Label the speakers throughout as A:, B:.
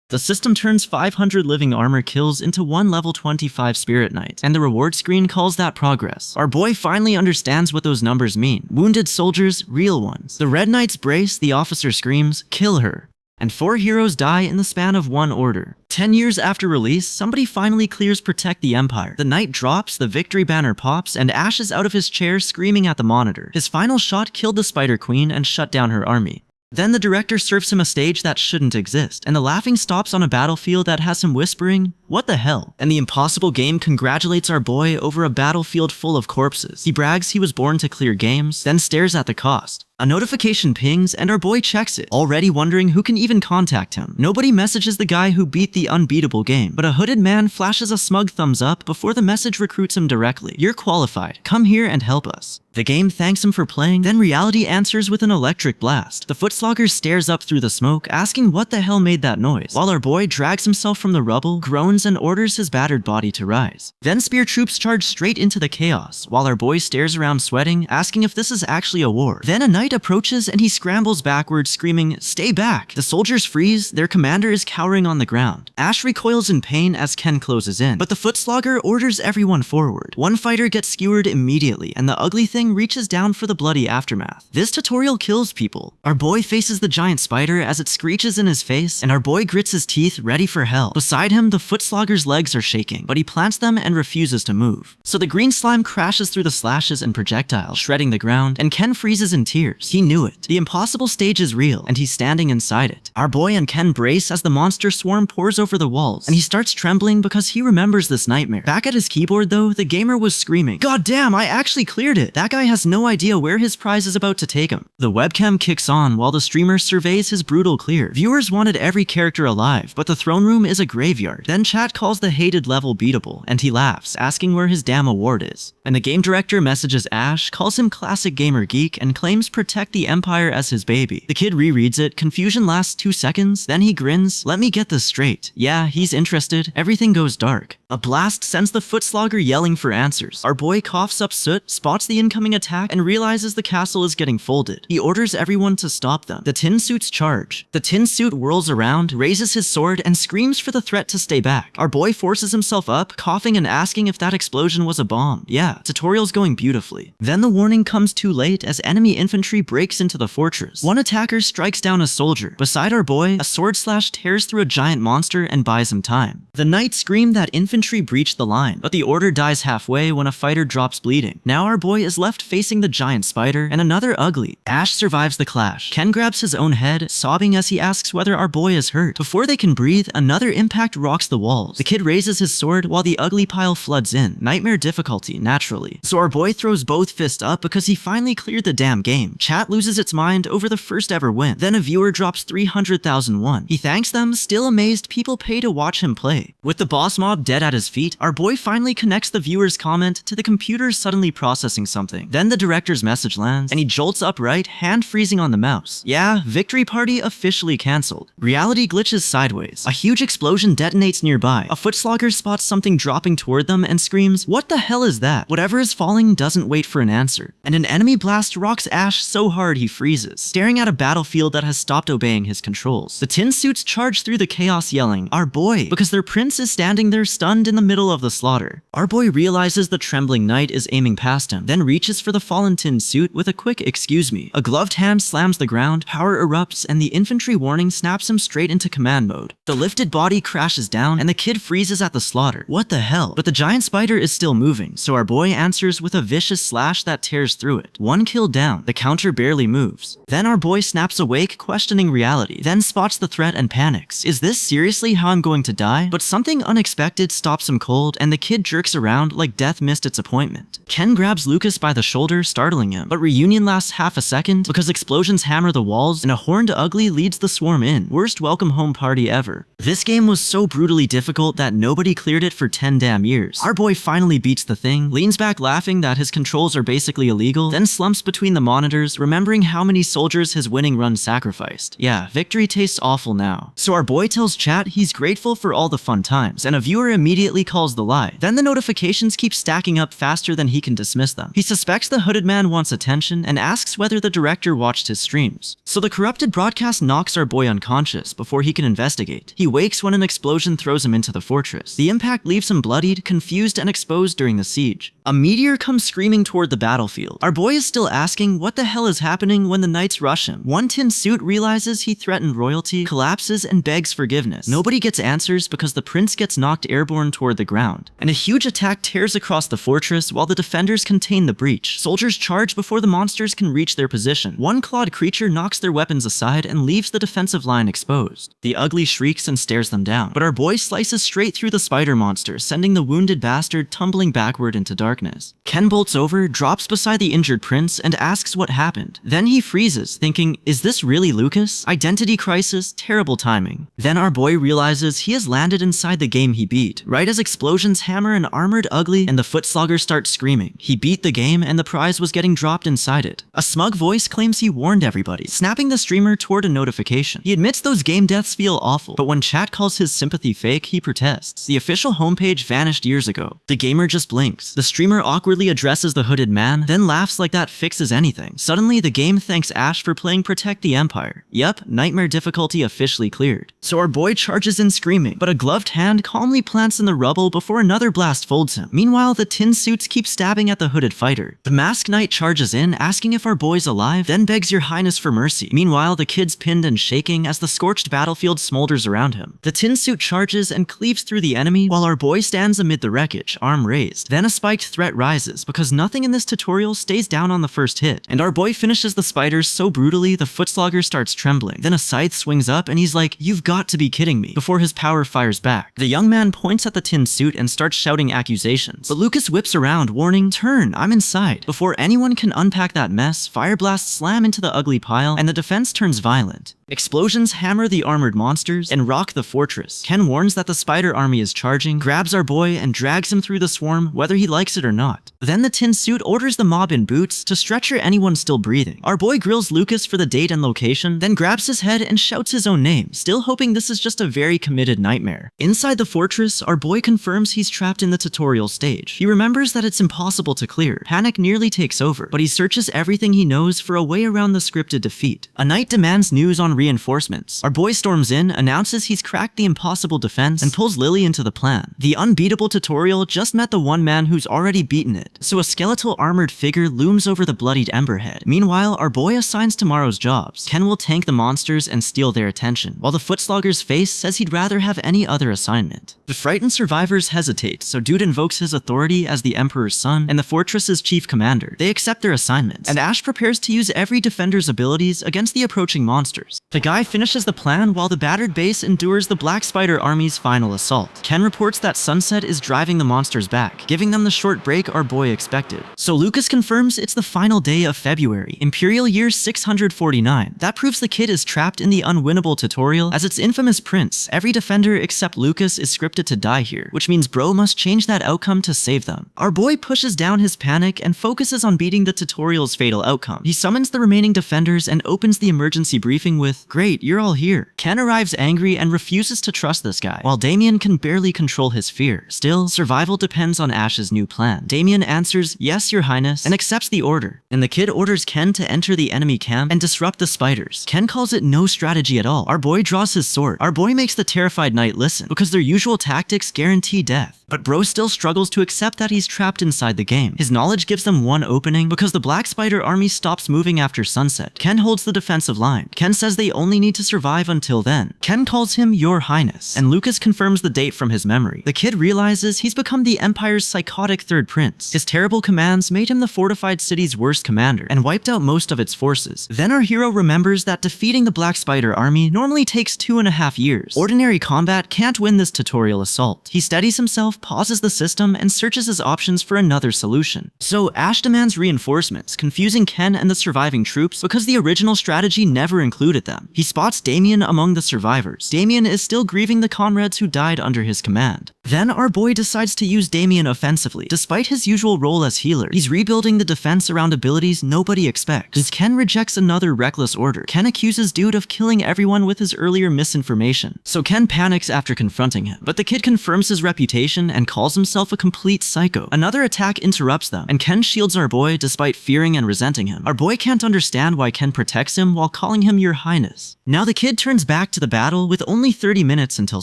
A: The system turns 500 living armor kills into one level 25 Spirit Knight, and the reward screen calls that progress. Our boy finally understands what those numbers mean. Wounded soldiers, real ones. The Red Knights brace, the officer screams, "Kill her." And 4 heroes die in the span of one order. 10 years after release, somebody finally clears Protect the Empire. The knight drops, the victory banner pops, and Ash is out of his chair screaming at the monitor. His final shot killed the Spider Queen and shut down her army. Then the director serves him a stage that shouldn't exist, and the laughing stops on a battlefield that has him whispering, "What the hell?" And the impossible game congratulates our boy over a battlefield full of corpses. He brags he was born to clear games, then stares at the cost. A notification pings and our boy checks it, already wondering who can even contact him. Nobody messages the guy who beat the unbeatable game, but a hooded man flashes a smug thumbs up before the message recruits him directly. "You're qualified. Come here and help us." The game thanks him for playing, then reality answers with an electric blast. The footslogger stares up through the smoke, asking what the hell made that noise, while our boy drags himself from the rubble, groans, and orders his battered body to rise. Then spear troops charge straight into the chaos, while our boy stares around sweating, asking if this is actually a war. Then a knight approaches and he scrambles backwards, screaming, "Stay back!" The soldiers freeze, their commander is cowering on the ground. Ash recoils in pain as Ken closes in, but the footslogger orders everyone forward. One fighter gets skewered immediately, and the ugly thing reaches down for the bloody aftermath. This tutorial kills people. Our boy faces the giant spider as it screeches in his face, and our boy grits his teeth, ready for hell. Beside him, the footslogger's legs are shaking, but he plants them and refuses to move. So the green slime crashes through the slashes and projectiles, shredding the ground, and Ken freezes in tears. He knew it. The impossible stage is real, and he's standing inside it. Our boy and Ken brace as the monster swarm pours over the walls, and he starts trembling because he remembers this nightmare. Back at his keyboard though, the gamer was screaming, "God damn, I actually cleared it! That guy has no idea where his prize is about to take him." The webcam kicks on while the streamer surveys his brutal clear. Viewers wanted every character alive, but the throne room is a graveyard. Then chat calls the hated level beatable, and he laughs, asking where his damn award is. And the game director messages Ash, calls him classic gamer geek, and claims Protect the Empire as his baby. The kid rereads it, confusion lasts 2 seconds, then he grins, "Let me get this straight." Yeah, he's interested. Everything goes dark. A blast sends the footslogger yelling for answers. Our boy coughs up soot, spots the incoming attack, and realizes the castle is getting folded. He orders everyone to stop them. The tin suits charge. The tin suit whirls around, raises his sword, and screams for the threat to stay back. Our boy forces himself up, coughing and asking if that explosion was a bomb. Yeah, tutorial's going beautifully. Then the warning comes too late as enemy infantry breaks into the fortress. One attacker strikes down a soldier. Beside our boy, a sword slash tears through a giant monster and buys him time. The knights scream that infantry breached the line, but the order dies halfway when a fighter drops bleeding. Now our boy is left facing the giant spider and another ugly. Ash survives the clash. Ken grabs his own head, sobbing as he asks whether our boy is hurt. Before they can breathe, another impact rocks the walls. The kid raises his sword while the ugly pile floods in. Nightmare difficulty, naturally. So our boy throws both fists up because he finally cleared the damn game. Chat loses its mind over the first ever win. Then a viewer drops 300,000 won. He thanks them, still amazed people pay to watch him play. With the boss mob dead at his feet, our boy finally connects the viewer's comment to the computer suddenly processing something. Then the director's message lands, and he jolts upright, hand freezing on the mouse. Yeah, victory party officially cancelled. Reality glitches sideways. A huge explosion detonates nearby. A footslogger spots something dropping toward them and screams, "What the hell is that?" Whatever is falling doesn't wait for an answer. And an enemy blast rocks Ash so hard he freezes, staring at a battlefield that has stopped obeying his controls. The tin suits charge through the chaos yelling, "Our boy!" because their prince is standing there stunned in the middle of the slaughter. Our boy realizes the trembling knight is aiming past him, then reaches for the fallen tin suit with a quick "excuse me." A gloved hand slams the ground, power erupts, and the infantry warning snaps him straight into command mode. The lifted body crashes down, and the kid freezes at the slaughter. What the hell? But the giant spider is still moving, so our boy answers with a vicious slash that tears through it. One kill down, the counter barely moves. Then our boy snaps awake, questioning reality, then spots the threat and panics. Is this seriously how I'm going to die? But something unexpected stops him cold, and the kid jerks around like death missed its appointment. Ken grabs Lucas by the shoulder, startling him, but reunion lasts half a second because explosions hammer the walls and a horned ugly leads the swarm in. Worst welcome home party ever. This game was so brutally difficult that nobody cleared it for 10 damn years. Our boy finally beats the thing, leans back laughing that his controls are basically illegal, then slumps between the monitors shoulders, remembering how many soldiers his winning run sacrificed. Yeah, victory tastes awful now. So our boy tells chat he's grateful for all the fun times, and a viewer immediately calls the lie. Then the notifications keep stacking up faster than he can dismiss them. He suspects the hooded man wants attention and asks whether the director watched his streams. So the corrupted broadcast knocks our boy unconscious before he can investigate. He wakes when an explosion throws him into the fortress. The impact leaves him bloodied, confused, and exposed during the siege. A meteor comes screaming toward the battlefield. Our boy is still asking what the hell is happening when the knights rush him. One tin suit realizes he threatened royalty, collapses, and begs forgiveness. Nobody gets answers because the prince gets knocked airborne toward the ground. And a huge attack tears across the fortress while the defenders contain the breach. Soldiers charge before the monsters can reach their position. One clawed creature knocks their weapons aside and leaves the defensive line exposed. The ugly shrieks and stares them down, but our boy slices straight through the spider monster, sending the wounded bastard tumbling backward into darkness. Ken bolts over, drops beside the injured prince, and asks what happened. Then he freezes, thinking, is this really Lucas? Identity crisis, terrible timing. Then our boy realizes he has landed inside the game he beat, right as explosions hammer an armored ugly and the footslogger starts screaming. He beat the game and the prize was getting dropped inside it. A smug voice claims he warned everybody, snapping the streamer toward a notification. He admits those game deaths feel awful, but when chat calls his sympathy fake, he protests. The official homepage vanished years ago. The gamer just blinks. The streamer awkwardly addresses the hooded man, then laughs like that fixes anything. Suddenly, the game thanks Ash for playing Protect the Empire. Yep, nightmare difficulty officially cleared. So our boy charges in screaming, but a gloved hand calmly plants in the rubble before another blast folds him. Meanwhile, the tin suits keep stabbing at the hooded fighter. The masked knight charges in, asking if our boy's alive, then begs your highness for mercy. Meanwhile, the kid's pinned and shaking as the scorched battlefield smolders around him. The tin suit charges and cleaves through the enemy while our boy stands amid the wreckage, arm raised. Then a spiked threat rises because nothing in this tutorial stays down on the first hit, and our boy finishes the spiders so brutally the footslogger starts trembling. Then a scythe swings up and he's like, you've got to be kidding me, before his power fires back. The young man points at the tin suit and starts shouting accusations, but Lucas whips around, warning, turn, I'm inside. Before anyone can unpack that mess, fire blasts slam into the ugly pile and the defense turns violent. Explosions hammer the armored monsters and rock the fortress. Ken warns that the spider army is charging, grabs our boy, and drags him through the swarm whether he likes it or not. Then the tin suit orders the mob in boots to stretcher anyone still breathing. Our boy grills Lucas for the date and location, then grabs his head and shouts his own name, still hoping this is just a very committed nightmare. Inside the fortress, our boy confirms he's trapped in the tutorial stage. He remembers that it's impossible to clear. Panic nearly takes over, but he searches everything he knows for a way around the scripted defeat. A knight demands news on reinforcements. Our boy storms in, announces he's cracked the impossible defense, and pulls Lily into the plan. The unbeatable tutorial just met the one man who's already beaten it, so a skeletal armored figure looms over the bloodied Emberhead. Meanwhile, our boy assigns tomorrow's jobs. Ken will tank the monsters and steal their attention, while the footslogger's face says he'd rather have any other assignment. The frightened survivors hesitate, so Dude invokes his authority as the Emperor's son and the fortress's chief commander. They accept their assignments, and Ash prepares to use every defender's abilities against the approaching monsters. The guy finishes the plan while the battered base endures the Black Spider Army's final assault. Ken reports that sunset is driving the monsters back, giving them the short break our boy expected. So Lucas confirms it's the final day of February, Imperial Year 649. That proves the kid is trapped in the unwinnable tutorial as its infamous prince. Every defender except Lucas is scripted to die here, which means bro must change that outcome to save them. Our boy pushes down his panic and focuses on beating the tutorial's fatal outcome. He summons the remaining defenders and opens the emergency briefing with, great, you're all here. Ken arrives angry and refuses to trust this guy, while Damien can barely control his fear. Still, survival depends on Ash's new plan. Damien answers, yes, your highness, and accepts the order. And the kid orders Ken to enter the enemy camp and disrupt the spiders. Ken calls it no strategy at all. Our boy draws his sword. Our boy makes the terrified knight listen, because their usual tactics guarantee death. But bro still struggles to accept that he's trapped inside the game. His knowledge gives them one opening because the Black Spider Army stops moving after sunset. Ken holds the defensive line. Ken says they only need to survive until then. Ken calls him your highness, and Lucas confirms the date from his memory. The kid realizes he's become the Empire's psychotic third prince. His terrible commands made him the fortified city's worst commander and wiped out most of its forces. Then our hero remembers that defeating the Black Spider Army normally takes 2.5 years. Ordinary combat can't win this tutorial assault. He steadies himself, pauses the system, and searches his options for another solution. So Ash demands reinforcements, confusing Ken and the surviving troops because the original strategy never included them. them. He spots Damien among the survivors. Damien is still grieving the comrades who died under his command. Then our boy decides to use Damien offensively. Despite his usual role as healer, he's rebuilding the defense around abilities nobody expects. As Ken rejects another reckless order, Ken accuses Dude of killing everyone with his earlier misinformation. So Ken panics after confronting him, but the kid confirms his reputation and calls himself a complete psycho. Another attack interrupts them, and Ken shields our boy despite fearing and resenting him. Our boy can't understand why Ken protects him while calling him Your Highness. Now the kid turns back to the battle with only 30 minutes until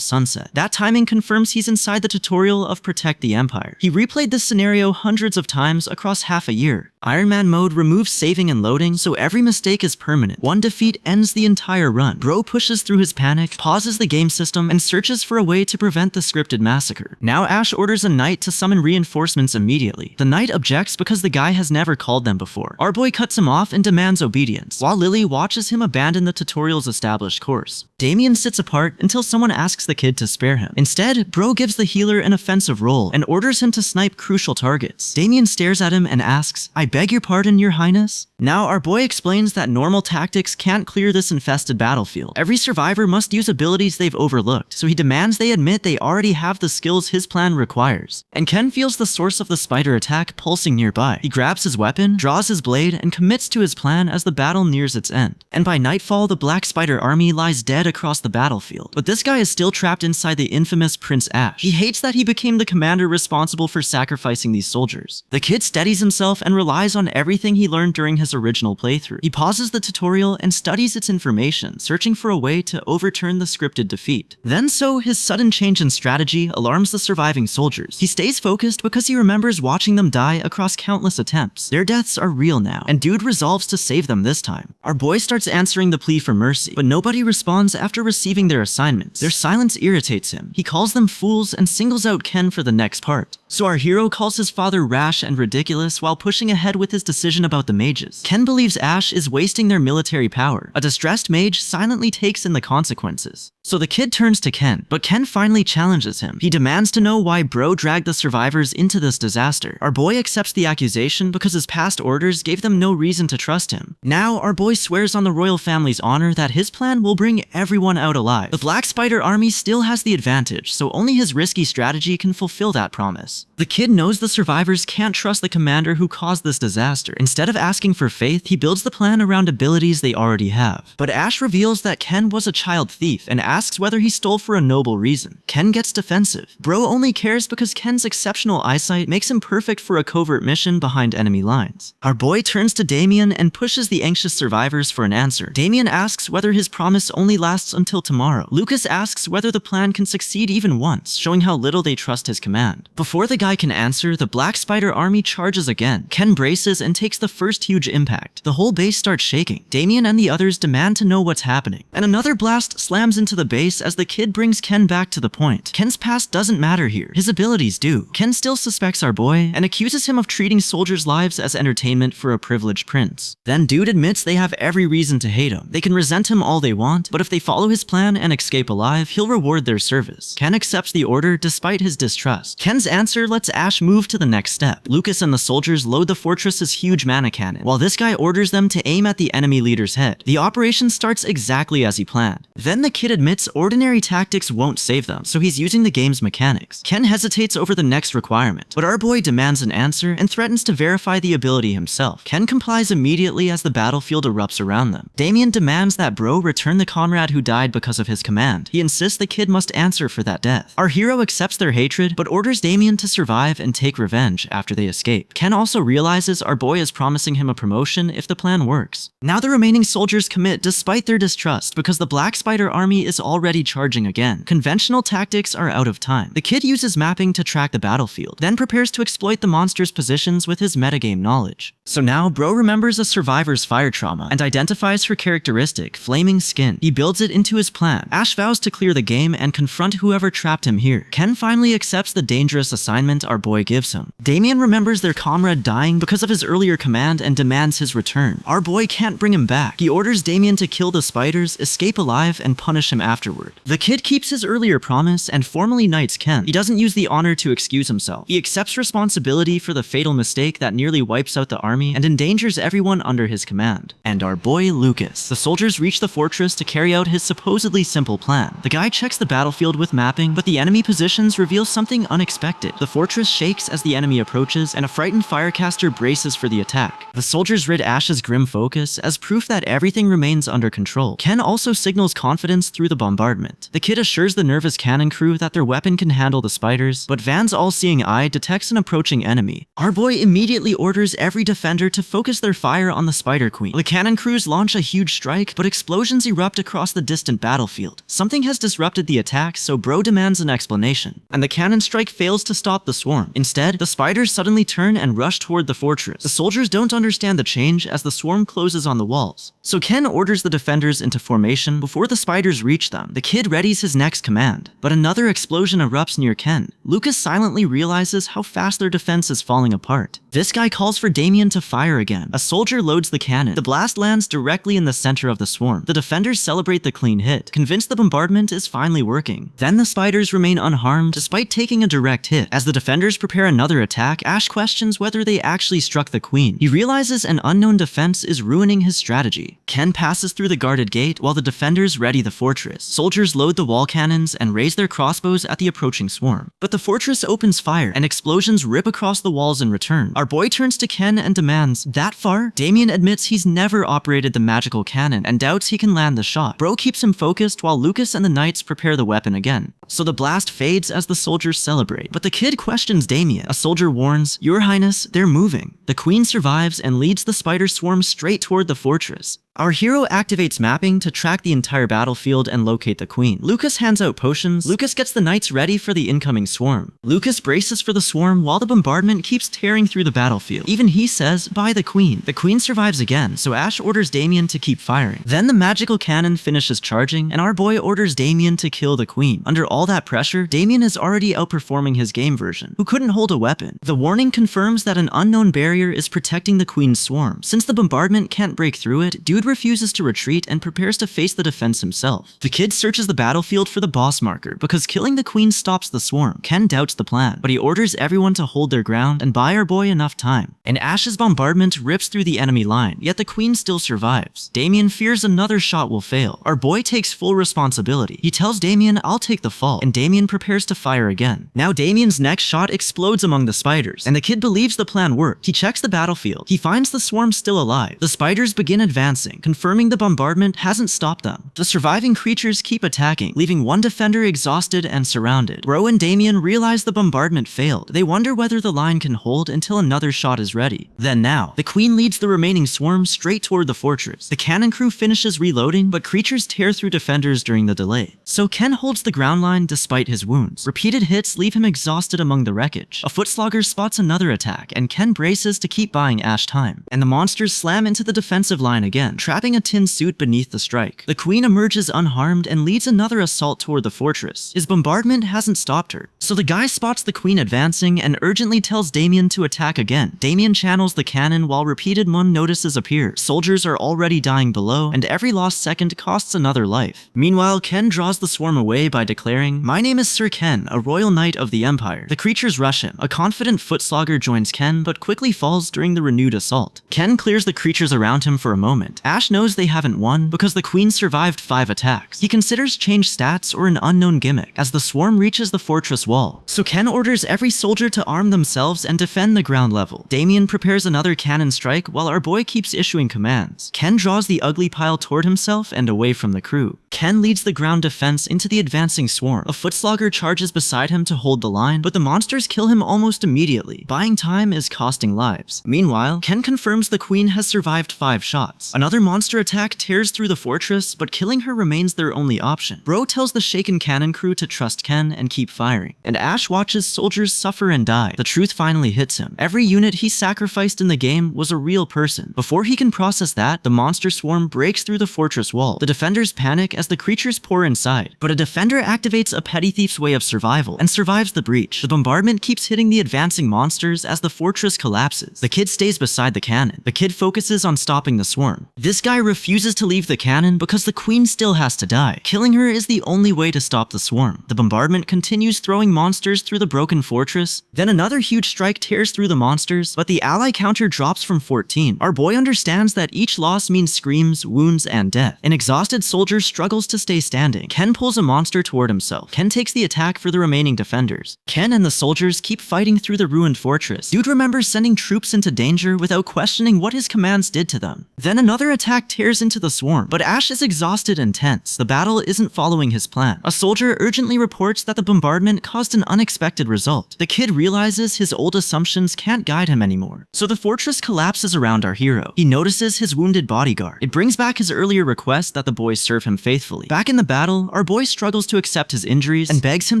A: sunset. That timing confirms he's inside the tutorial of Protect the Empire. He replayed this scenario hundreds of times across half a year. Iron Man mode removes saving and loading, so every mistake is permanent. One defeat ends the entire run. Bro pushes through his panic, pauses the game system, and searches for a way to prevent the scripted massacre. Now Ash orders a knight to summon reinforcements immediately. The knight objects because the guy has never called them before. Our boy cuts him off and demands obedience, while Lily watches him abandon the tutorial's established course. Damien sits apart until someone asks the kid to spare him. Instead, Bro gives the healer an offensive role and orders him to snipe crucial targets. Damien stares at him and asks, "I beg your pardon, Your Highness?" Now our boy explains that normal tactics can't clear this infested battlefield. Every survivor must use abilities they've overlooked, so he demands they admit they already have the skills his plan requires. And Ken feels the source of the spider attack pulsing nearby. He grabs his weapon, draws his blade, and commits to his plan as the battle nears its end. And by nightfall, the Black Spider army lies dead across the battlefield. But this guy is still trapped inside the infamous Prince Ash. He hates that he became the commander responsible for sacrificing these soldiers. The kid steadies himself and relies on everything he learned during his original playthrough. He pauses the tutorial and studies its information, searching for a way to overturn the scripted defeat. Then his sudden change in strategy alarms the surviving soldiers. He stays focused because he remembers watching them die across countless attempts. Their deaths are real now, and Dude resolves to save them this time. Our boy starts answering the plea for mercy, but nobody responds after receiving their assignments. Their silence irritates him. He calls them fools and singles out Ken for the next part. So our hero calls his father rash and ridiculous while pushing ahead with his decision about the mages. Ken believes Ash is wasting their military power. A distressed mage silently takes in the consequences. So the kid turns to Ken, but Ken finally challenges him. He demands to know why Bro dragged the survivors into this disaster. Our boy accepts the accusation because his past orders gave them no reason to trust him. Now our boy swears on the royal family's honor that his plan will bring everyone out alive. The Black Spider army still has the advantage, so only his risky strategy can fulfill that promise. The kid knows the survivors can't trust the commander who caused this disaster. Instead of asking for faith, he builds the plan around abilities they already have. But Ash reveals that Ken was a child thief and asks whether he stole for a noble reason. Ken gets defensive. Bro only cares because Ken's exceptional eyesight makes him perfect for a covert mission behind enemy lines. Our boy turns to Damien and pushes the anxious survivors for an answer. Damien asks whether his promise only lasts until tomorrow. Lucas asks whether the plan can succeed even once, showing how little they trust his command. Before the guy can answer, the Black Spider army charges again. Ken braces and takes the first huge impact. The whole base starts shaking. Damien and the others demand to know what's happening. And another blast slams into the base as the kid brings Ken back to the point. Ken's past doesn't matter here. His abilities do. Ken still suspects our boy and accuses him of treating soldiers' lives as entertainment for a privileged prince. Then Dude admits they have every reason to hate him. They can resent him all they want, but if they follow his plan and escape alive, he'll reward their service. Ken accepts the order despite his distrust. Ken's answer lets Ash move to the next step. Lucas and the soldiers load the fortress's huge mana cannon, while this guy orders them to aim at the enemy leader's head. The operation starts exactly as he planned. Then the kid admits ordinary tactics won't save them, so he's using the game's mechanics. Ken hesitates over the next requirement, but our boy demands an answer and threatens to verify the ability himself. Ken complies immediately as the battlefield erupts around them. Damien demands that Bro return the comrade who died because of his command. He insists the kid must answer for that death. Our hero accepts their hatred, but orders Damien to survive and take revenge after they escape. Ken also realizes our boy is promising him a promotion if the plan works. Now the remaining soldiers commit despite their distrust because the Black Spider army is already charging again. Conventional tactics are out of time. The kid uses mapping to track the battlefield, then prepares to exploit the monster's positions with his metagame knowledge. So now Bro remembers a survivor's fire trauma and identifies her characteristic, flaming skin. He builds it it into his plan. Ash vows to clear the game and confront whoever trapped him here. Ken finally accepts the dangerous assignment our boy gives him. Damien remembers their comrade dying because of his earlier command and demands his return. Our boy can't bring him back. He orders Damien to kill the spiders, escape alive, and punish him afterward. The kid keeps his earlier promise and formally knights Ken. He doesn't use the honor to excuse himself. He accepts responsibility for the fatal mistake that nearly wipes out the army and endangers everyone under his command. And our boy Lucas. The soldiers reach the fortress to carry out his supposedly simple plan. The guy checks the battlefield with mapping, but the enemy positions reveal something unexpected. The fortress shakes as the enemy approaches, and a frightened firecaster braces for the attack. The soldiers rid Ash's grim focus as proof that everything remains under control. Ken also signals confidence through the bombardment. The kid assures the nervous cannon crew that their weapon can handle the spiders, but Van's all-seeing eye detects an approaching enemy. Our boy immediately orders every defender to focus their fire on the Spider Queen. The cannon crews launch a huge strike, but explosions erupt across the distant battlefield. Something has disrupted the attack, so Bro demands an explanation. And the cannon strike fails to stop the swarm. Instead, the spiders suddenly turn and rush toward the fortress. The soldiers don't understand the change as the swarm closes on the walls. So Ken orders the defenders into formation before the spiders reach them. The kid readies his next command, but another explosion erupts near Ken. Lucas silently realizes how fast their defense is falling apart. This guy calls for Damien to fire again. A soldier loads the cannon. The blast lands directly in the center of the swarm. The defenders celebrate the clean hit, convinced the bombardment is finally working. Then the spiders remain unharmed despite taking a direct hit. As the defenders prepare another attack, Ash questions whether they actually struck the queen. He realizes an unknown defense is ruining his strategy. Ken passes through the guarded gate while the defenders ready the fortress. Soldiers load the wall cannons and raise their crossbows at the approaching swarm. But the fortress opens fire and explosions rip across the walls in return. Our boy turns to Ken and demands, "That far?" Damien admits he's never operated the magical cannon and doubts he can land the shot. Bro keeps him focused while Lucas and the knights prepare the weapon again. So the blast fades as the soldiers celebrate. But the kid questions Damien. A soldier warns, "Your Highness, they're moving." The queen survives and leads the spider swarm straight toward the fortress. Our hero activates mapping to track the entire battlefield and locate the queen. Lucas hands out potions. Lucas gets the knights ready for the incoming swarm. Lucas braces for the swarm while the bombardment keeps tearing through the battlefield. Even he says, "Buy the queen." The queen survives again, so Ash orders Damien to keep firing. Then the magical cannon finishes charging, and our boy orders Damien to kill the queen. Under all that pressure, Damien is already outperforming his game version, who couldn't hold a weapon. The warning confirms that an unknown barrier is protecting the queen's swarm. Since the bombardment can't break through it, Dude refuses to retreat and prepares to face the defense himself. The kid searches the battlefield for the boss marker because killing the queen stops the swarm. Ken doubts the plan, but he orders everyone to hold their ground and buy our boy enough time. And Ash's bombardment rips through the enemy line, yet the queen still survives. Damien fears another shot will fail. Our boy takes full responsibility. He tells Damien, "I'll take the fall," and Damien prepares to fire again. Now Damien's next shot explodes among the spiders, and the kid believes the plan worked. He checks the battlefield. He finds the swarm still alive. The spiders begin advancing, confirming the bombardment hasn't stopped them. The surviving creatures keep attacking, leaving one defender exhausted and surrounded. Bro and Damien realize the bombardment failed. They wonder whether the line can hold until another shot is ready. Then now, the queen leads the remaining swarm straight toward the fortress. The cannon crew finishes reloading, but creatures tear through defenders during the delay. So Ken holds the ground line despite his wounds. Repeated hits leave him exhausted among the wreckage. A footslogger spots another attack, and Ken braces to keep buying Ash time. And the monsters slam into the defensive line again, trapping a tin suit beneath the strike. The queen emerges unharmed and leads another assault toward the fortress. His bombardment hasn't stopped her. So the guy spots the queen advancing and urgently tells Damien to attack again. Damien channels the cannon while repeated Mun notices appear. Soldiers are already dying below, and every lost second costs another life. Meanwhile, Ken draws the swarm away by declaring, "My name is Sir Ken, a royal knight of the Empire." The creatures rush him. A confident footslogger joins Ken, but quickly falls during the renewed assault. Ken clears the creatures around him for a moment. Ash knows they haven't won because the queen survived 5 attacks. He considers change stats or an unknown gimmick as the swarm reaches the fortress wall. So Ken orders every soldier to arm themselves and defend the ground level. Damien prepares another cannon strike while our boy keeps issuing commands. Ken draws the ugly pile toward himself and away from the crew. Ken leads the ground defense into the advancing swarm. swarm. A footslogger charges beside him to hold the line, but the monsters kill him almost immediately. Buying time is costing lives. Meanwhile, Ken confirms the queen has survived 5 shots. Another monster attack tears through the fortress, but killing her remains their only option. Bro tells the shaken cannon crew to trust Ken and keep firing. And Ash watches soldiers suffer and die. The truth finally hits him. Every unit he sacrificed in the game was a real person. Before he can process that, the monster swarm breaks through the fortress wall. The defenders panic as the creatures pour inside. But a defender activates a petty thief's way of survival and survives the breach. The bombardment keeps hitting the advancing monsters as the fortress collapses. The kid stays beside the cannon. The kid focuses on stopping the swarm. This guy refuses to leave the cannon because the queen still has to die. Killing her is the only way to stop the swarm. The bombardment continues throwing monsters through the broken fortress. Then another huge strike tears through the monsters, but the ally counter drops from 14. Our boy understands that each loss means screams, wounds, and death. An exhausted soldier struggles to stay standing. Ken pulls a monster toward himself. Ken takes the attack for the remaining defenders. Ken and the soldiers keep fighting through the ruined fortress. Dude remembers sending troops into danger without questioning what his commands did to them. Then another attack tears into the swarm, but Ash is exhausted and tense. The battle isn't following his plan. A soldier urgently reports that the bombardment caused an unexpected result. The kid realizes his old assumptions can't guide him anymore. So the fortress collapses around our hero. He notices his wounded bodyguard. It brings back his earlier request that the boys serve him faithfully. Back in the battle, our boy struggles to accept his injuries and begs him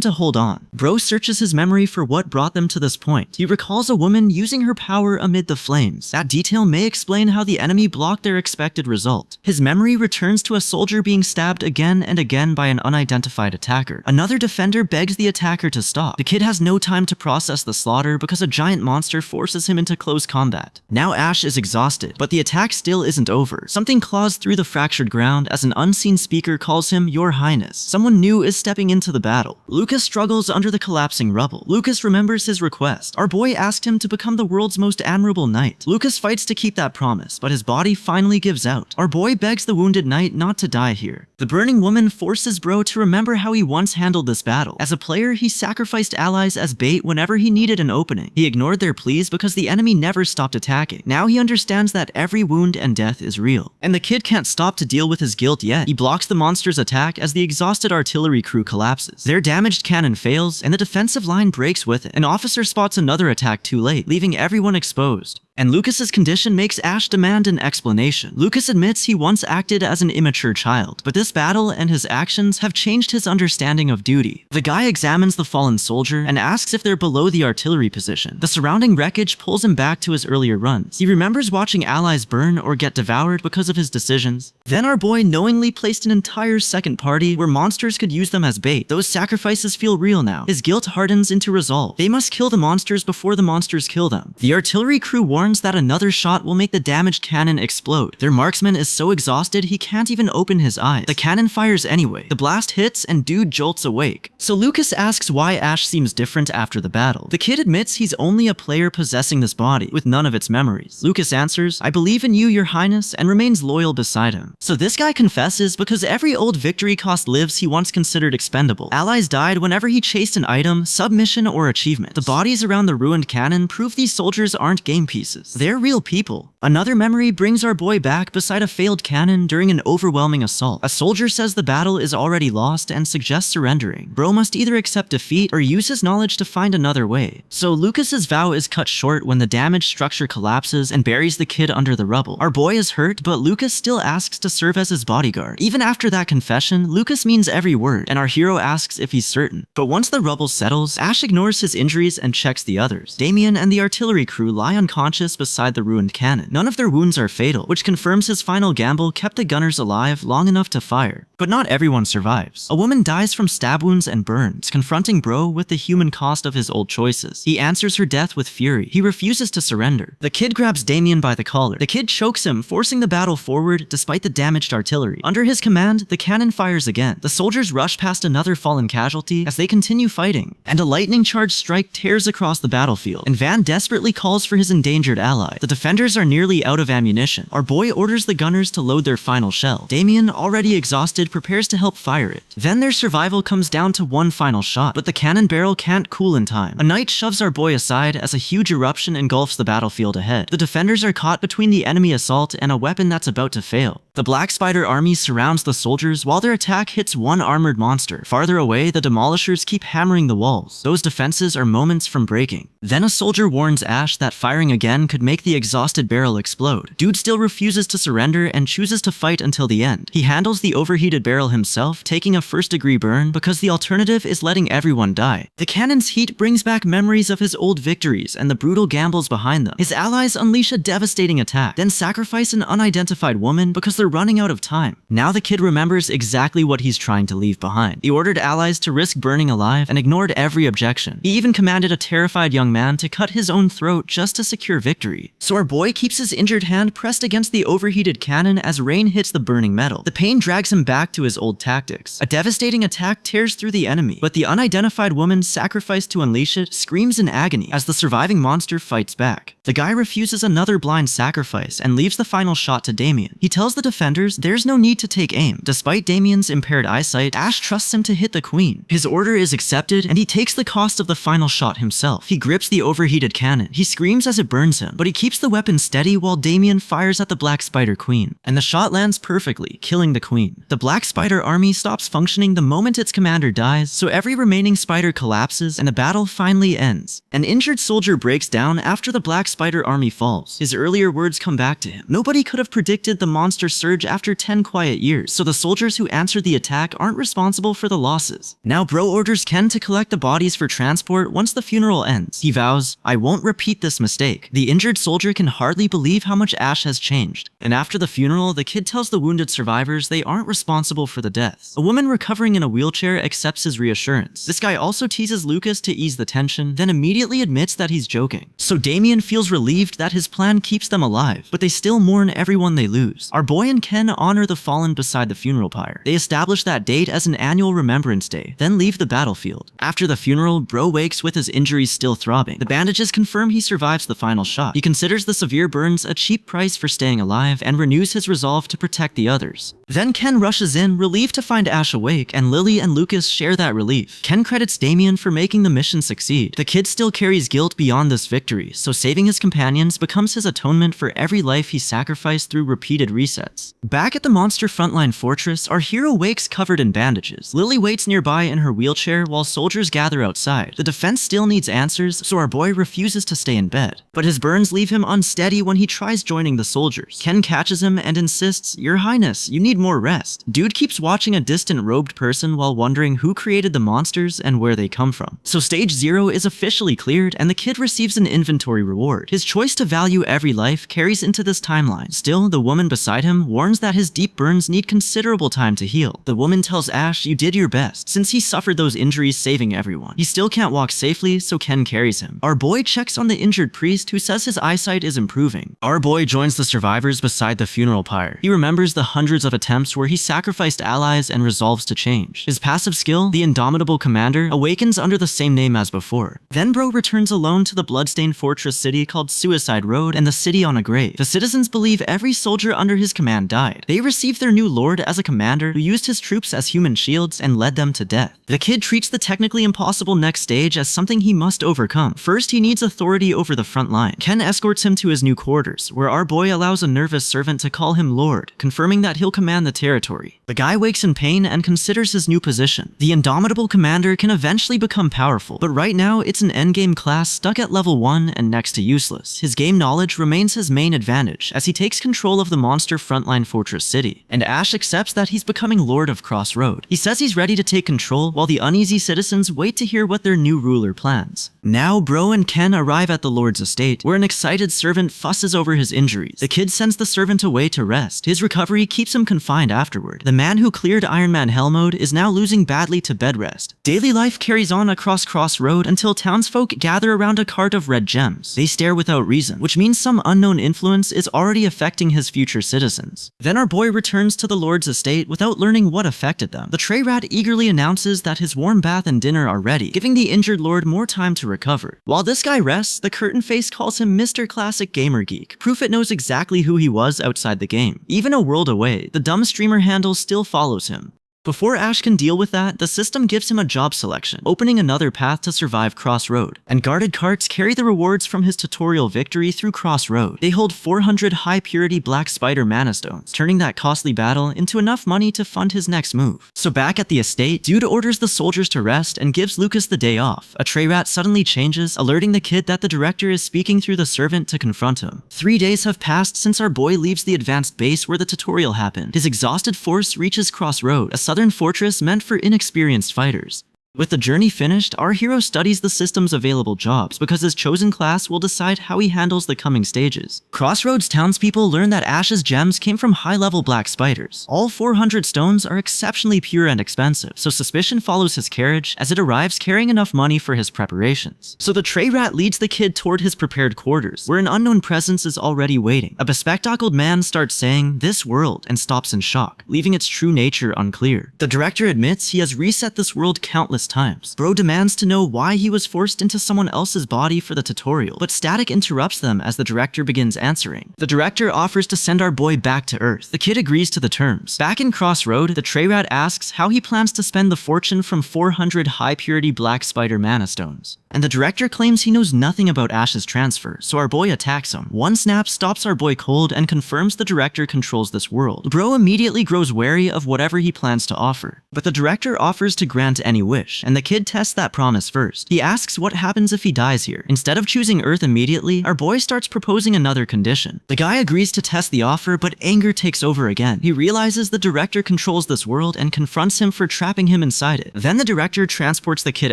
A: to hold on. Bro searches his memory for what brought them to this point. He recalls a woman using her power amid the flames. That detail may explain how the enemy blocked their expected result. His memory returns to a soldier being stabbed again and again by an unidentified attacker. Another defender begs the attacker to stop. The kid has no time to process the slaughter because a giant monster forces him into close combat. Now Ash is exhausted, but the attack still isn't over. Something claws through the fractured ground as an unseen speaker calls him Your Highness. Someone new is stepping into the battle. Lucas struggles under the collapsing rubble. Lucas remembers his request. Our boy asked him to become the world's most admirable knight. Lucas fights to keep that promise, but his body finally gives out. Our boy begs the wounded knight not to die here. The burning woman forces Bro to remember how he once handled this battle. As a player, he sacrificed allies as bait whenever he needed an opening. He ignored their pleas because the enemy never stopped attacking. Now he understands that every wound and death is real. And the kid can't stop to deal with his guilt yet. He blocks the monster's attack as the exhausted artillery crew collapses. Their damaged cannon fails, and the defensive line breaks with it. An officer spots another attack too late, leaving everyone exposed. And Lucas's condition makes Ash demand an explanation. Lucas admits he once acted as an immature child, but this battle and his actions have changed his understanding of duty. The guy examines the fallen soldier and asks if they're below the artillery position. The surrounding wreckage pulls him back to his earlier runs. He remembers watching allies burn or get devoured because of his decisions. Then our boy knowingly placed an entire second party where monsters could use them as bait. Those sacrifices feel real now. His guilt hardens into resolve. They must kill the monsters before the monsters kill them. The artillery crew warns that another shot will make the damaged cannon explode. Their marksman is so exhausted he can't even open his eyes. The cannon fires anyway. The blast hits and dude jolts awake. So Lucas asks why Ash seems different after the battle. The kid admits he's only a player possessing this body, with none of its memories. Lucas answers, I believe in you, your highness, and remains loyal beside him. So this guy confesses because every old victory cost lives he once considered expendable. Allies died whenever he chased an item, submission, or achievement. The bodies around the ruined cannon prove these soldiers aren't game pieces. They're real people. Another memory brings our boy back beside a failed cannon during an overwhelming assault. A soldier says the battle is already lost and suggests surrendering. Bro must either accept defeat or use his knowledge to find another way. So Lucas's vow is cut short when the damaged structure collapses and buries the kid under the rubble. Our boy is hurt, but Lucas still asks to serve as his bodyguard. Even after that confession, Lucas means every word, and our hero asks if he's certain. But once the rubble settles, Ash ignores his injuries and checks the others. Damien and the artillery crew lie unconscious beside the ruined cannon. None of their wounds are fatal, which confirms his final gamble kept the gunners alive long enough to fire. But not everyone survives. A woman dies from stab wounds and burns, confronting Bro with the human cost of his old choices. He answers her death with fury. He refuses to surrender. The kid grabs Damien by the collar. The kid chokes him, forcing the battle forward despite the damaged artillery. Under his command, the cannon fires again. The soldiers rush past another fallen casualty as they continue fighting. And a lightning-charged strike tears across the battlefield, and Van desperately calls for his endangered ally. The defenders are nearly out of ammunition. Our boy orders the gunners to load their final shell. Damien, already exhausted, prepares to help fire it. Then their survival comes down to one final shot, but the cannon barrel can't cool in time. A knight shoves our boy aside as a huge eruption engulfs the battlefield ahead. The defenders are caught between the enemy assault and a weapon that's about to fail. The Black Spider army surrounds the soldiers while their attack hits one armored monster. Farther away, the demolishers keep hammering the walls. Those defenses are moments from breaking. Then a soldier warns Ash that firing again could make the exhausted barrel explode. Dude still refuses to surrender and chooses to fight until the end. He handles the overheated barrel himself, taking a first-degree burn because the alternative is letting everyone die. The cannon's heat brings back memories of his old victories and the brutal gambles behind them. His allies unleash a devastating attack, then sacrifice an unidentified woman because they're running out of time. Now the kid remembers exactly what he's trying to leave behind. He ordered allies to risk burning alive and ignored every objection. He even commanded a terrified young man to cut his own throat just to secure victory. So our boy keeps his injured hand pressed against the overheated cannon as rain hits the burning metal. The pain drags him back to his old tactics. A devastating attack tears through the enemy, but the unidentified woman sacrificed to unleash it screams in agony as the surviving monster fights back. The guy refuses another blind sacrifice and leaves the final shot to Damien. He tells the defenders there's no need to take aim. Despite Damien's impaired eyesight, Ash trusts him to hit the queen. His order is accepted and he takes the cost of the final shot himself. He grips the overheated cannon. He screams as it burns him, but he keeps the weapon steady while Damien fires at the Black Spider Queen. And the shot lands perfectly, killing the queen. The Black Spider army stops functioning the moment its commander dies, so every remaining spider collapses and the battle finally ends. An injured soldier breaks down after the Black Spider army falls. His earlier words come back to him. Nobody could have predicted the monster surge after 10 quiet years, so the soldiers who answered the attack aren't responsible for the losses. Now Bro orders Ken to collect the bodies for transport once the funeral ends. He vows, "I won't repeat this mistake." The injured soldier can hardly believe how much Ash has changed. And after the funeral, the kid tells the wounded survivors they aren't responsible for the deaths. A woman recovering in a wheelchair accepts his reassurance. This guy also teases Lucas to ease the tension, then immediately admits that he's joking. So Damien feels relieved that his plan keeps them alive, but they still mourn everyone they lose. Our boy and Ken honor the fallen beside the funeral pyre. They establish that date as an annual remembrance day, then leave the battlefield. After the funeral, Bro wakes with his injuries still throbbing. The bandages confirm he survives the final shot. He considers the severe burns a cheap price for staying alive and renews his resolve to protect the others. Then Ken rushes in, relieved to find Ash awake, and Lily and Lucas share that relief. Ken credits Damien for making the mission succeed. The kid still carries guilt beyond this victory, so saving his companions becomes his atonement for every life he sacrificed through repeated resets. Back at the monster frontline fortress, our hero wakes covered in bandages. Lily waits nearby in her wheelchair while soldiers gather outside. The defense still needs answers, so our boy refuses to stay in bed. But his burns leave him unsteady when he tries joining the soldiers. Ken catches him and insists, "Your Highness, you need more rest." Dude keeps watching a distant robed person while wondering who created the monsters and where they come from. So stage 0 is officially cleared and the kid receives an inventory reward. His choice to value every life carries into this timeline. Still, the woman beside him warns that his deep burns need considerable time to heal. The woman tells Ash, "You did your best," since he suffered those injuries saving everyone. He still can't walk safely, so Ken carries him. Our boy checks on the injured priest who says his eyesight is improving. Our boy joins the survivors beside the funeral pyre. He remembers the hundreds of attempts where he sacrificed allies and resolves to change. His passive skill, the indomitable commander, awakens under the same name as before. Then Bro returns alone to the bloodstained fortress city called Suicide Road and the city on a grave. The citizens believe every soldier under his command died. They receive their new lord as a commander who used his troops as human shields and led them to death. The kid treats the technically impossible next stage as something he must overcome. First, he needs authority over the front line. Ken escorts him to his new quarters, where our boy allows a nervous servant to call him Lord, confirming that he'll command the territory. The guy wakes in pain and considers his new position. The indomitable commander can eventually become powerful, but right now it's an endgame class stuck at level 1 and next to useless. His game knowledge remains his main advantage as he takes control of the monster frontline fortress city, and Ash accepts that he's becoming Lord of Crossroad. He says he's ready to take control while the uneasy citizens wait to hear what their new ruler plans. Now Bro and Ken arrive at the Lord's estate, where an excited servant fusses over his injuries. The kid sends the servant away to rest. His recovery keeps him confined afterward. The man who cleared Iron Man Hell mode is now losing badly to bed rest. Daily life carries on across Crossroad until townsfolk gather around a cart of red gems. They stare without reason, which means some unknown influence is already affecting his future citizens. Then our boy returns to the Lord's estate without learning what affected them. The tray rat eagerly announces that his warm bath and dinner are ready, giving the injured Lord more time to recover. While this guy rests, the curtain face calls him Mr. Classic Gamer Geek, proof it knows exactly who he was outside the game. Even a world away, the dumb streamer handle still follows him. Before Ash can deal with that, the system gives him a job selection, opening another path to survive Crossroad, and guarded carts carry the rewards from his tutorial victory through Crossroad. They hold 400 high-purity black spider mana stones, turning that costly battle into enough money to fund his next move. So back at the estate, Dude orders the soldiers to rest and gives Lucas the day off. A tray rat suddenly changes, alerting the kid that the director is speaking through the servant to confront him. 3 days have passed since our boy leaves the advanced base where the tutorial happened. His exhausted force reaches Crossroad, a southern fortress meant for inexperienced fighters. With the journey finished, our hero studies the system's available jobs because his chosen class will decide how he handles the coming stages. Crossroads townspeople learn that Ash's gems came from high-level black spiders. All 400 stones are exceptionally pure and expensive, so suspicion follows his carriage as it arrives carrying enough money for his preparations. So the tray rat leads the kid toward his prepared quarters, where an unknown presence is already waiting. A bespectacled man starts saying, "This world," and stops in shock, leaving its true nature unclear. The director admits he has reset this world countless times. Bro demands to know why he was forced into someone else's body for the tutorial, but Static interrupts them as the director begins answering. The director offers to send our boy back to Earth. The kid agrees to the terms. Back in Crossroad, the tray rat asks how he plans to spend the fortune from 400 high-purity black spider mana stones. And the director claims he knows nothing about Ash's transfer, so our boy attacks him. One snap stops our boy cold and confirms the director controls this world. Bro immediately grows wary of whatever he plans to offer, but the director offers to grant any wish, and the kid tests that promise first. He asks what happens if he dies here. Instead of choosing Earth immediately, our boy starts proposing another condition. The guy agrees to test the offer, but anger takes over again. He realizes the director controls this world and confronts him for trapping him inside it. Then the director transports the kid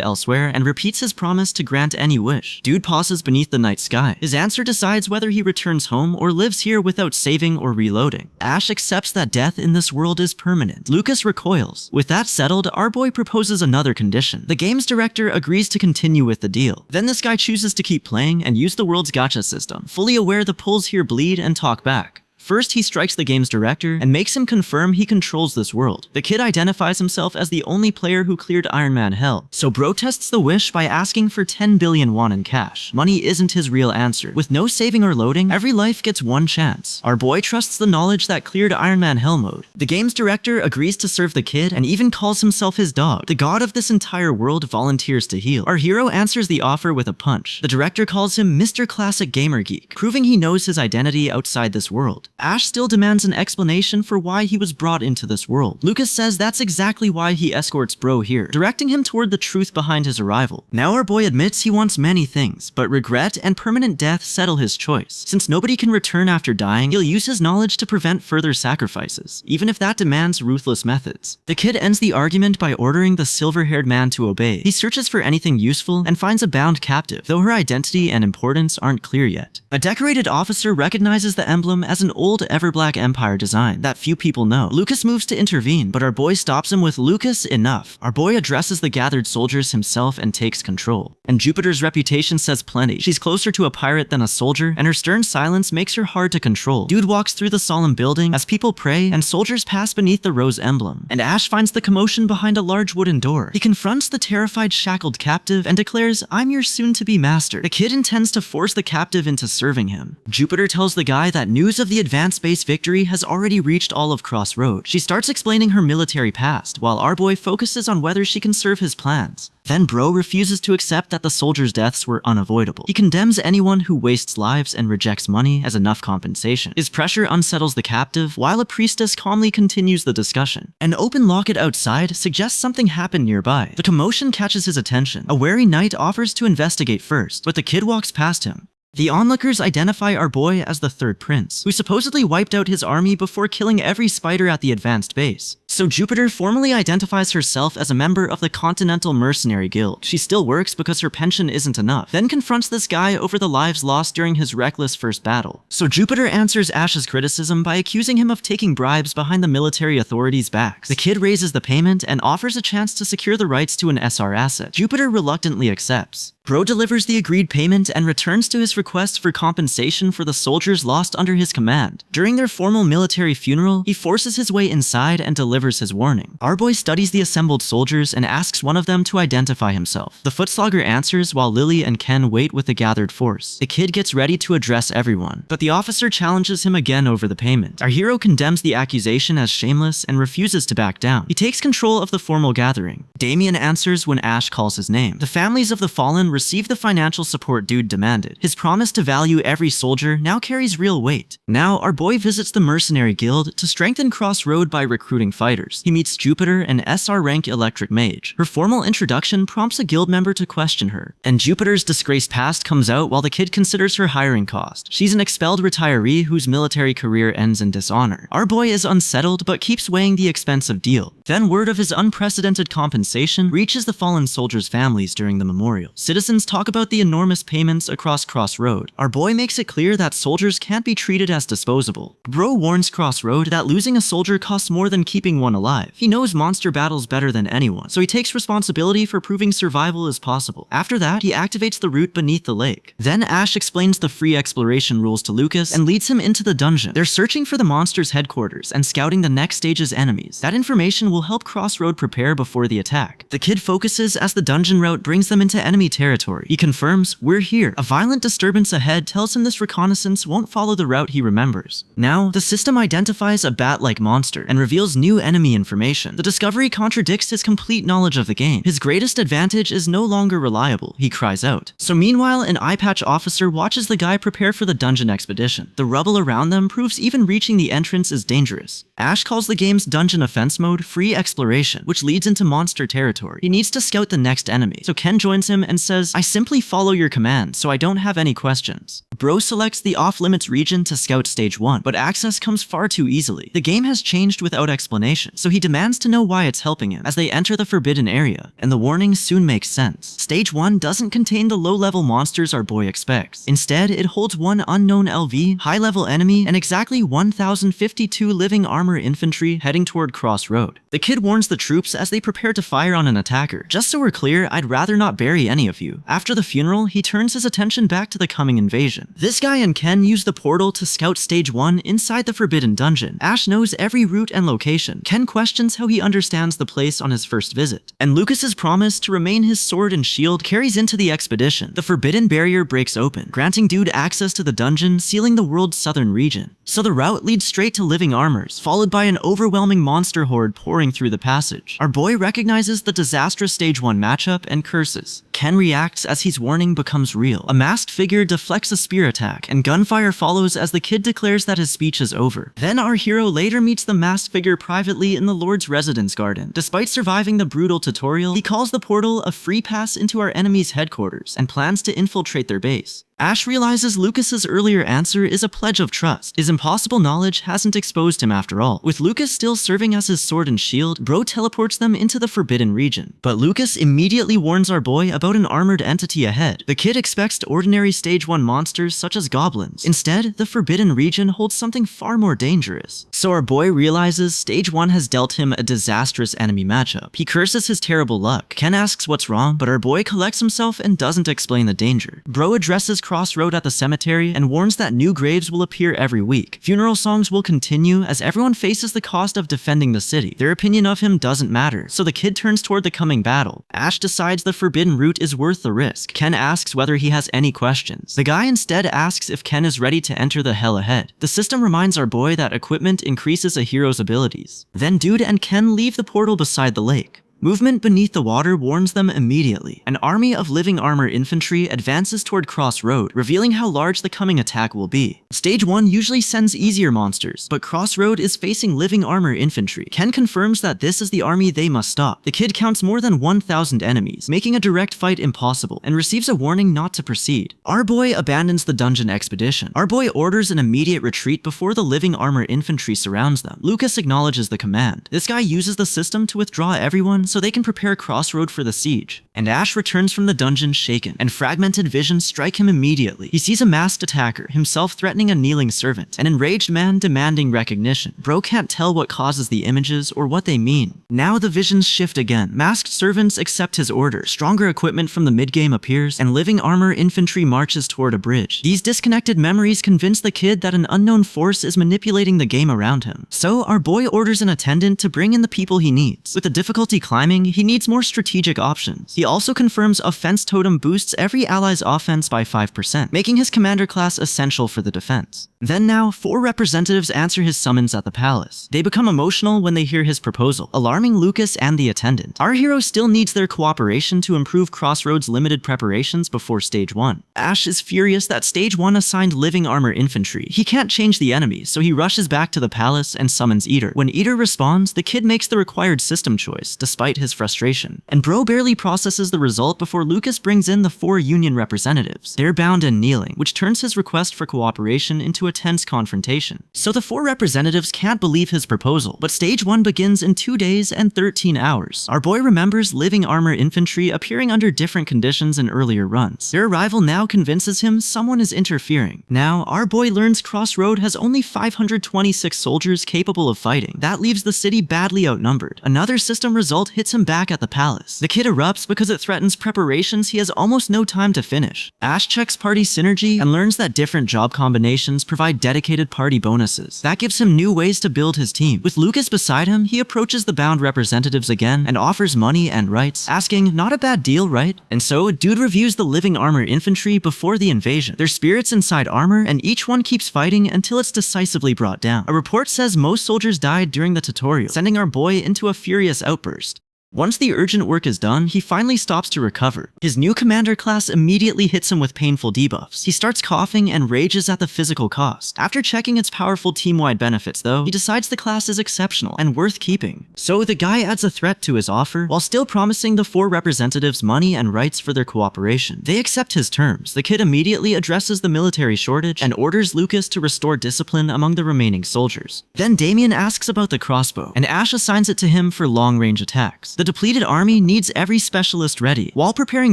A: elsewhere and repeats his promise to grant any wish. Dude pauses beneath the night sky. His answer decides whether he returns home or lives here without saving or reloading. Ash accepts that death in this world is permanent. Lucas recoils. With that settled, our boy proposes another condition. The game's director agrees to continue with the deal. Then this guy chooses to keep playing and use the world's gacha system, fully aware the pulls here bleed and talk back. First, he strikes the game's director and makes him confirm he controls this world. The kid identifies himself as the only player who cleared Iron Man Hell, so Bro tests the wish by asking for 10 billion won in cash. Money isn't his real answer. With no saving or loading, every life gets one chance. Our boy trusts the knowledge that cleared Iron Man Hell mode. The game's director agrees to serve the kid and even calls himself his dog. The god of this entire world volunteers to heal. Our hero answers the offer with a punch. The director calls him Mr. Classic Gamer Geek, proving he knows his identity outside this world. Ash still demands an explanation for why he was brought into this world. Lucas says that's exactly why he escorts Bro here, directing him toward the truth behind his arrival. Now our boy admits he wants many things, but regret and permanent death settle his choice. Since nobody can return after dying, he'll use his knowledge to prevent further sacrifices, even if that demands ruthless methods. The kid ends the argument by ordering the silver-haired man to obey. He searches for anything useful and finds a bound captive, though her identity and importance aren't clear yet. A decorated officer recognizes the emblem as an old Everblack Empire design that few people know. Lucas moves to intervene, but our boy stops him with "Lucas, enough." Our boy addresses the gathered soldiers himself and takes control. And Jupiter's reputation says plenty. She's closer to a pirate than a soldier, and her stern silence makes her hard to control. Dude walks through the solemn building as people pray and soldiers pass beneath the rose emblem. And Ash finds the commotion behind a large wooden door. He confronts the terrified shackled captive and declares, "I'm your soon-to-be master." The kid intends to force the captive into serving him. Jupiter tells the guy that news of the advanced space victory has already reached all of Crossroad. She starts explaining her military past, while our boy focuses on whether she can serve his plans. Then Bro refuses to accept that the soldiers' deaths were unavoidable. He condemns anyone who wastes lives and rejects money as enough compensation. His pressure unsettles the captive, while a priestess calmly continues the discussion. An open locket outside suggests something happened nearby. The commotion catches his attention. A wary knight offers to investigate first, but the kid walks past him. The onlookers identify our boy as the Third Prince, who supposedly wiped out his army before killing every spider at the advanced base. So Jupiter formally identifies herself as a member of the Continental Mercenary Guild. She still works because her pension isn't enough, then confronts this guy over the lives lost during his reckless first battle. So Jupiter answers Ash's criticism by accusing him of taking bribes behind the military authorities' backs. The kid raises the payment and offers a chance to secure the rights to an SR asset. Jupiter reluctantly accepts. Bro delivers the agreed payment and returns to his request for compensation for the soldiers lost under his command. During their formal military funeral, he forces his way inside and delivers his warning. Our boy studies the assembled soldiers and asks one of them to identify himself. The footslogger answers while Lily and Ken wait with the gathered force. The kid gets ready to address everyone, but the officer challenges him again over the payment. Our hero condemns the accusation as shameless and refuses to back down. He takes control of the formal gathering. Damien answers when Ash calls his name. The families of the fallen receive the financial support Dude demanded. His promise to value every soldier now carries real weight. Now, our boy visits the mercenary guild to strengthen Crossroad by recruiting fighters. He meets Jupiter, an SR rank electric mage. Her formal introduction prompts a guild member to question her, and Jupiter's disgraced past comes out while the kid considers her hiring cost. She's an expelled retiree whose military career ends in dishonor. Our boy is unsettled but keeps weighing the expensive deal. Then word of his unprecedented compensation reaches the fallen soldiers' families during the memorial. Citizens talk about the enormous payments across Crossroad. Our boy makes it clear that soldiers can't be treated as disposable. Bro warns Crossroad that losing a soldier costs more than keeping one alive. He knows monster battles better than anyone, so he takes responsibility for proving survival is possible. After that, he activates the route beneath the lake. Then Ash explains the free exploration rules to Lucas and leads him into the dungeon. They're searching for the monster's headquarters and scouting the next stage's enemies. That information will help Crossroad prepare before the attack. The kid focuses as the dungeon route brings them into enemy territory. He confirms, "We're here." A violent disturbance ahead tells him this reconnaissance won't follow the route he remembers. Now, the system identifies a bat-like monster and reveals new enemy information. The discovery contradicts his complete knowledge of the game. His greatest advantage is no longer reliable, he cries out. So meanwhile, an eye patch officer watches the guy prepare for the dungeon expedition. The rubble around them proves even reaching the entrance is dangerous. Ash calls the game's dungeon offense mode free exploration, which leads into monster territory. He needs to scout the next enemy, so Ken joins him and says, "I simply follow your commands, so I don't have any questions." Bro selects the off-limits region to scout stage 1, but access comes far too easily. The game has changed without explanation, so he demands to know why it's helping him. As they enter the forbidden area, and the warning soon makes sense. Stage 1 doesn't contain the low-level monsters our boy expects. Instead, it holds one unknown LV, high-level enemy, and exactly 1,052 living armor infantry heading toward Crossroad. The kid warns the troops as they prepare to fire on an attacker. "Just so we're clear, I'd rather not bury any of you." After the funeral, he turns his attention back to the coming invasion. This guy and Ken use the portal to scout stage 1 inside the forbidden dungeon. Ash knows every route and location. Ken questions how he understands the place on his first visit. And Lucas's promise to remain his sword and shield carries into the expedition. The forbidden barrier breaks open, granting Dude access to the dungeon, sealing the world's southern region. So the route leads straight to living armors, followed by an overwhelming monster horde pouring through the passage. Our boy recognizes the disastrous stage 1 matchup and curses. Ken reacts as his warning becomes real. A masked figure deflects a spear attack, and gunfire follows as the kid declares that his speech is over. Then our hero later meets the masked figure privately in the Lord's residence garden. Despite surviving the brutal tutorial, he calls the portal a free pass into our enemy's headquarters and plans to infiltrate their base. Ash realizes Lucas's earlier answer is a pledge of trust. His impossible knowledge hasn't exposed him after all. With Lucas still serving as his sword and shield, Bro teleports them into the forbidden region. But Lucas immediately warns our boy about an armored entity ahead. The kid expects ordinary stage 1 monsters such as goblins. Instead, the forbidden region holds something far more dangerous. So our boy realizes stage 1 has dealt him a disastrous enemy matchup. He curses his terrible luck. Ken asks what's wrong, but our boy collects himself and doesn't explain the danger. Bro addresses Crossroad at the cemetery and warns that new graves will appear every week. Funeral songs will continue as everyone faces the cost of defending the city. Their opinion of him doesn't matter, so the kid turns toward the coming battle. Ash decides the forbidden route is worth the risk. Ken asks whether he has any questions. The guy instead asks if Ken is ready to enter the hell ahead. The system reminds our boy that equipment increases a hero's abilities. Then Dude and Ken leave the portal beside the lake. Movement beneath the water warns them immediately. An army of living armor infantry advances toward Crossroad, revealing how large the coming attack will be. Stage 1 usually sends easier monsters, but Crossroad is facing living armor infantry. Ken confirms that this is the army they must stop. The kid counts more than 1,000 enemies, making a direct fight impossible, and receives a warning not to proceed. Our boy abandons the dungeon expedition. Our boy orders an immediate retreat before the living armor infantry surrounds them. Lucas acknowledges the command. This guy uses the system to withdraw everyone, so they can prepare Crossroad for the siege. And Ash returns from the dungeon shaken, and fragmented visions strike him immediately. He sees a masked attacker, himself threatening a kneeling servant, an enraged man demanding recognition. Bro can't tell what causes the images or what they mean. Now the visions shift again. Masked servants accept his order. Stronger equipment from the mid-game appears, and living armor infantry marches toward a bridge. These disconnected memories convince the kid that an unknown force is manipulating the game around him. So our boy orders an attendant to bring in the people he needs. With the difficulty climbing, he needs more strategic options. He also confirms offense totem boosts every ally's offense by 5%, making his commander class essential for the defense. Then now, 4 representatives answer his summons at the palace. They become emotional when they hear his proposal, alarming Lucas and the attendant. Our hero still needs their cooperation to improve Crossroads' limited preparations before Stage 1. Ash is furious that Stage 1 assigned living armor infantry. He can't change the enemies, so he rushes back to the palace and summons Eater. When Eater responds, the kid makes the required system choice, despite his frustration. And Bro barely processes the result before Lucas brings in the 4 Union representatives. They're bound and kneeling, which turns his request for cooperation into a tense confrontation. So the 4 representatives can't believe his proposal, but Stage 1 begins in 2 days and 13 hours. Our boy remembers living armor infantry appearing under different conditions in earlier runs. Their arrival now convinces him someone is interfering. Now, our boy learns Crossroad has only 526 soldiers capable of fighting. That leaves the city badly outnumbered. Another system result hits him back at the palace. The kid erupts because it threatens preparations he has almost no time to finish. Ash checks party synergy and learns that different job combinations provide dedicated party bonuses. That gives him new ways to build his team. With Lucas beside him, he approaches the bound representatives again and offers money and rights, asking, "Not a bad deal, right?" And so, Dude reviews the living armor infantry before the invasion. Their spirits inside armor, and each one keeps fighting until it's decisively brought down. A report says most soldiers died during the tutorial, sending our boy into a furious outburst. Once the urgent work is done, he finally stops to recover. His new commander class immediately hits him with painful debuffs. He starts coughing and rages at the physical cost. After checking its powerful team-wide benefits though, he decides the class is exceptional and worth keeping. So the guy adds a threat to his offer, while still promising the 4 representatives money and rights for their cooperation. They accept his terms. The kid immediately addresses the military shortage and orders Lucas to restore discipline among the remaining soldiers. Then Damien asks about the crossbow, and Ash assigns it to him for long-range attacks. The depleted army needs every specialist ready. While preparing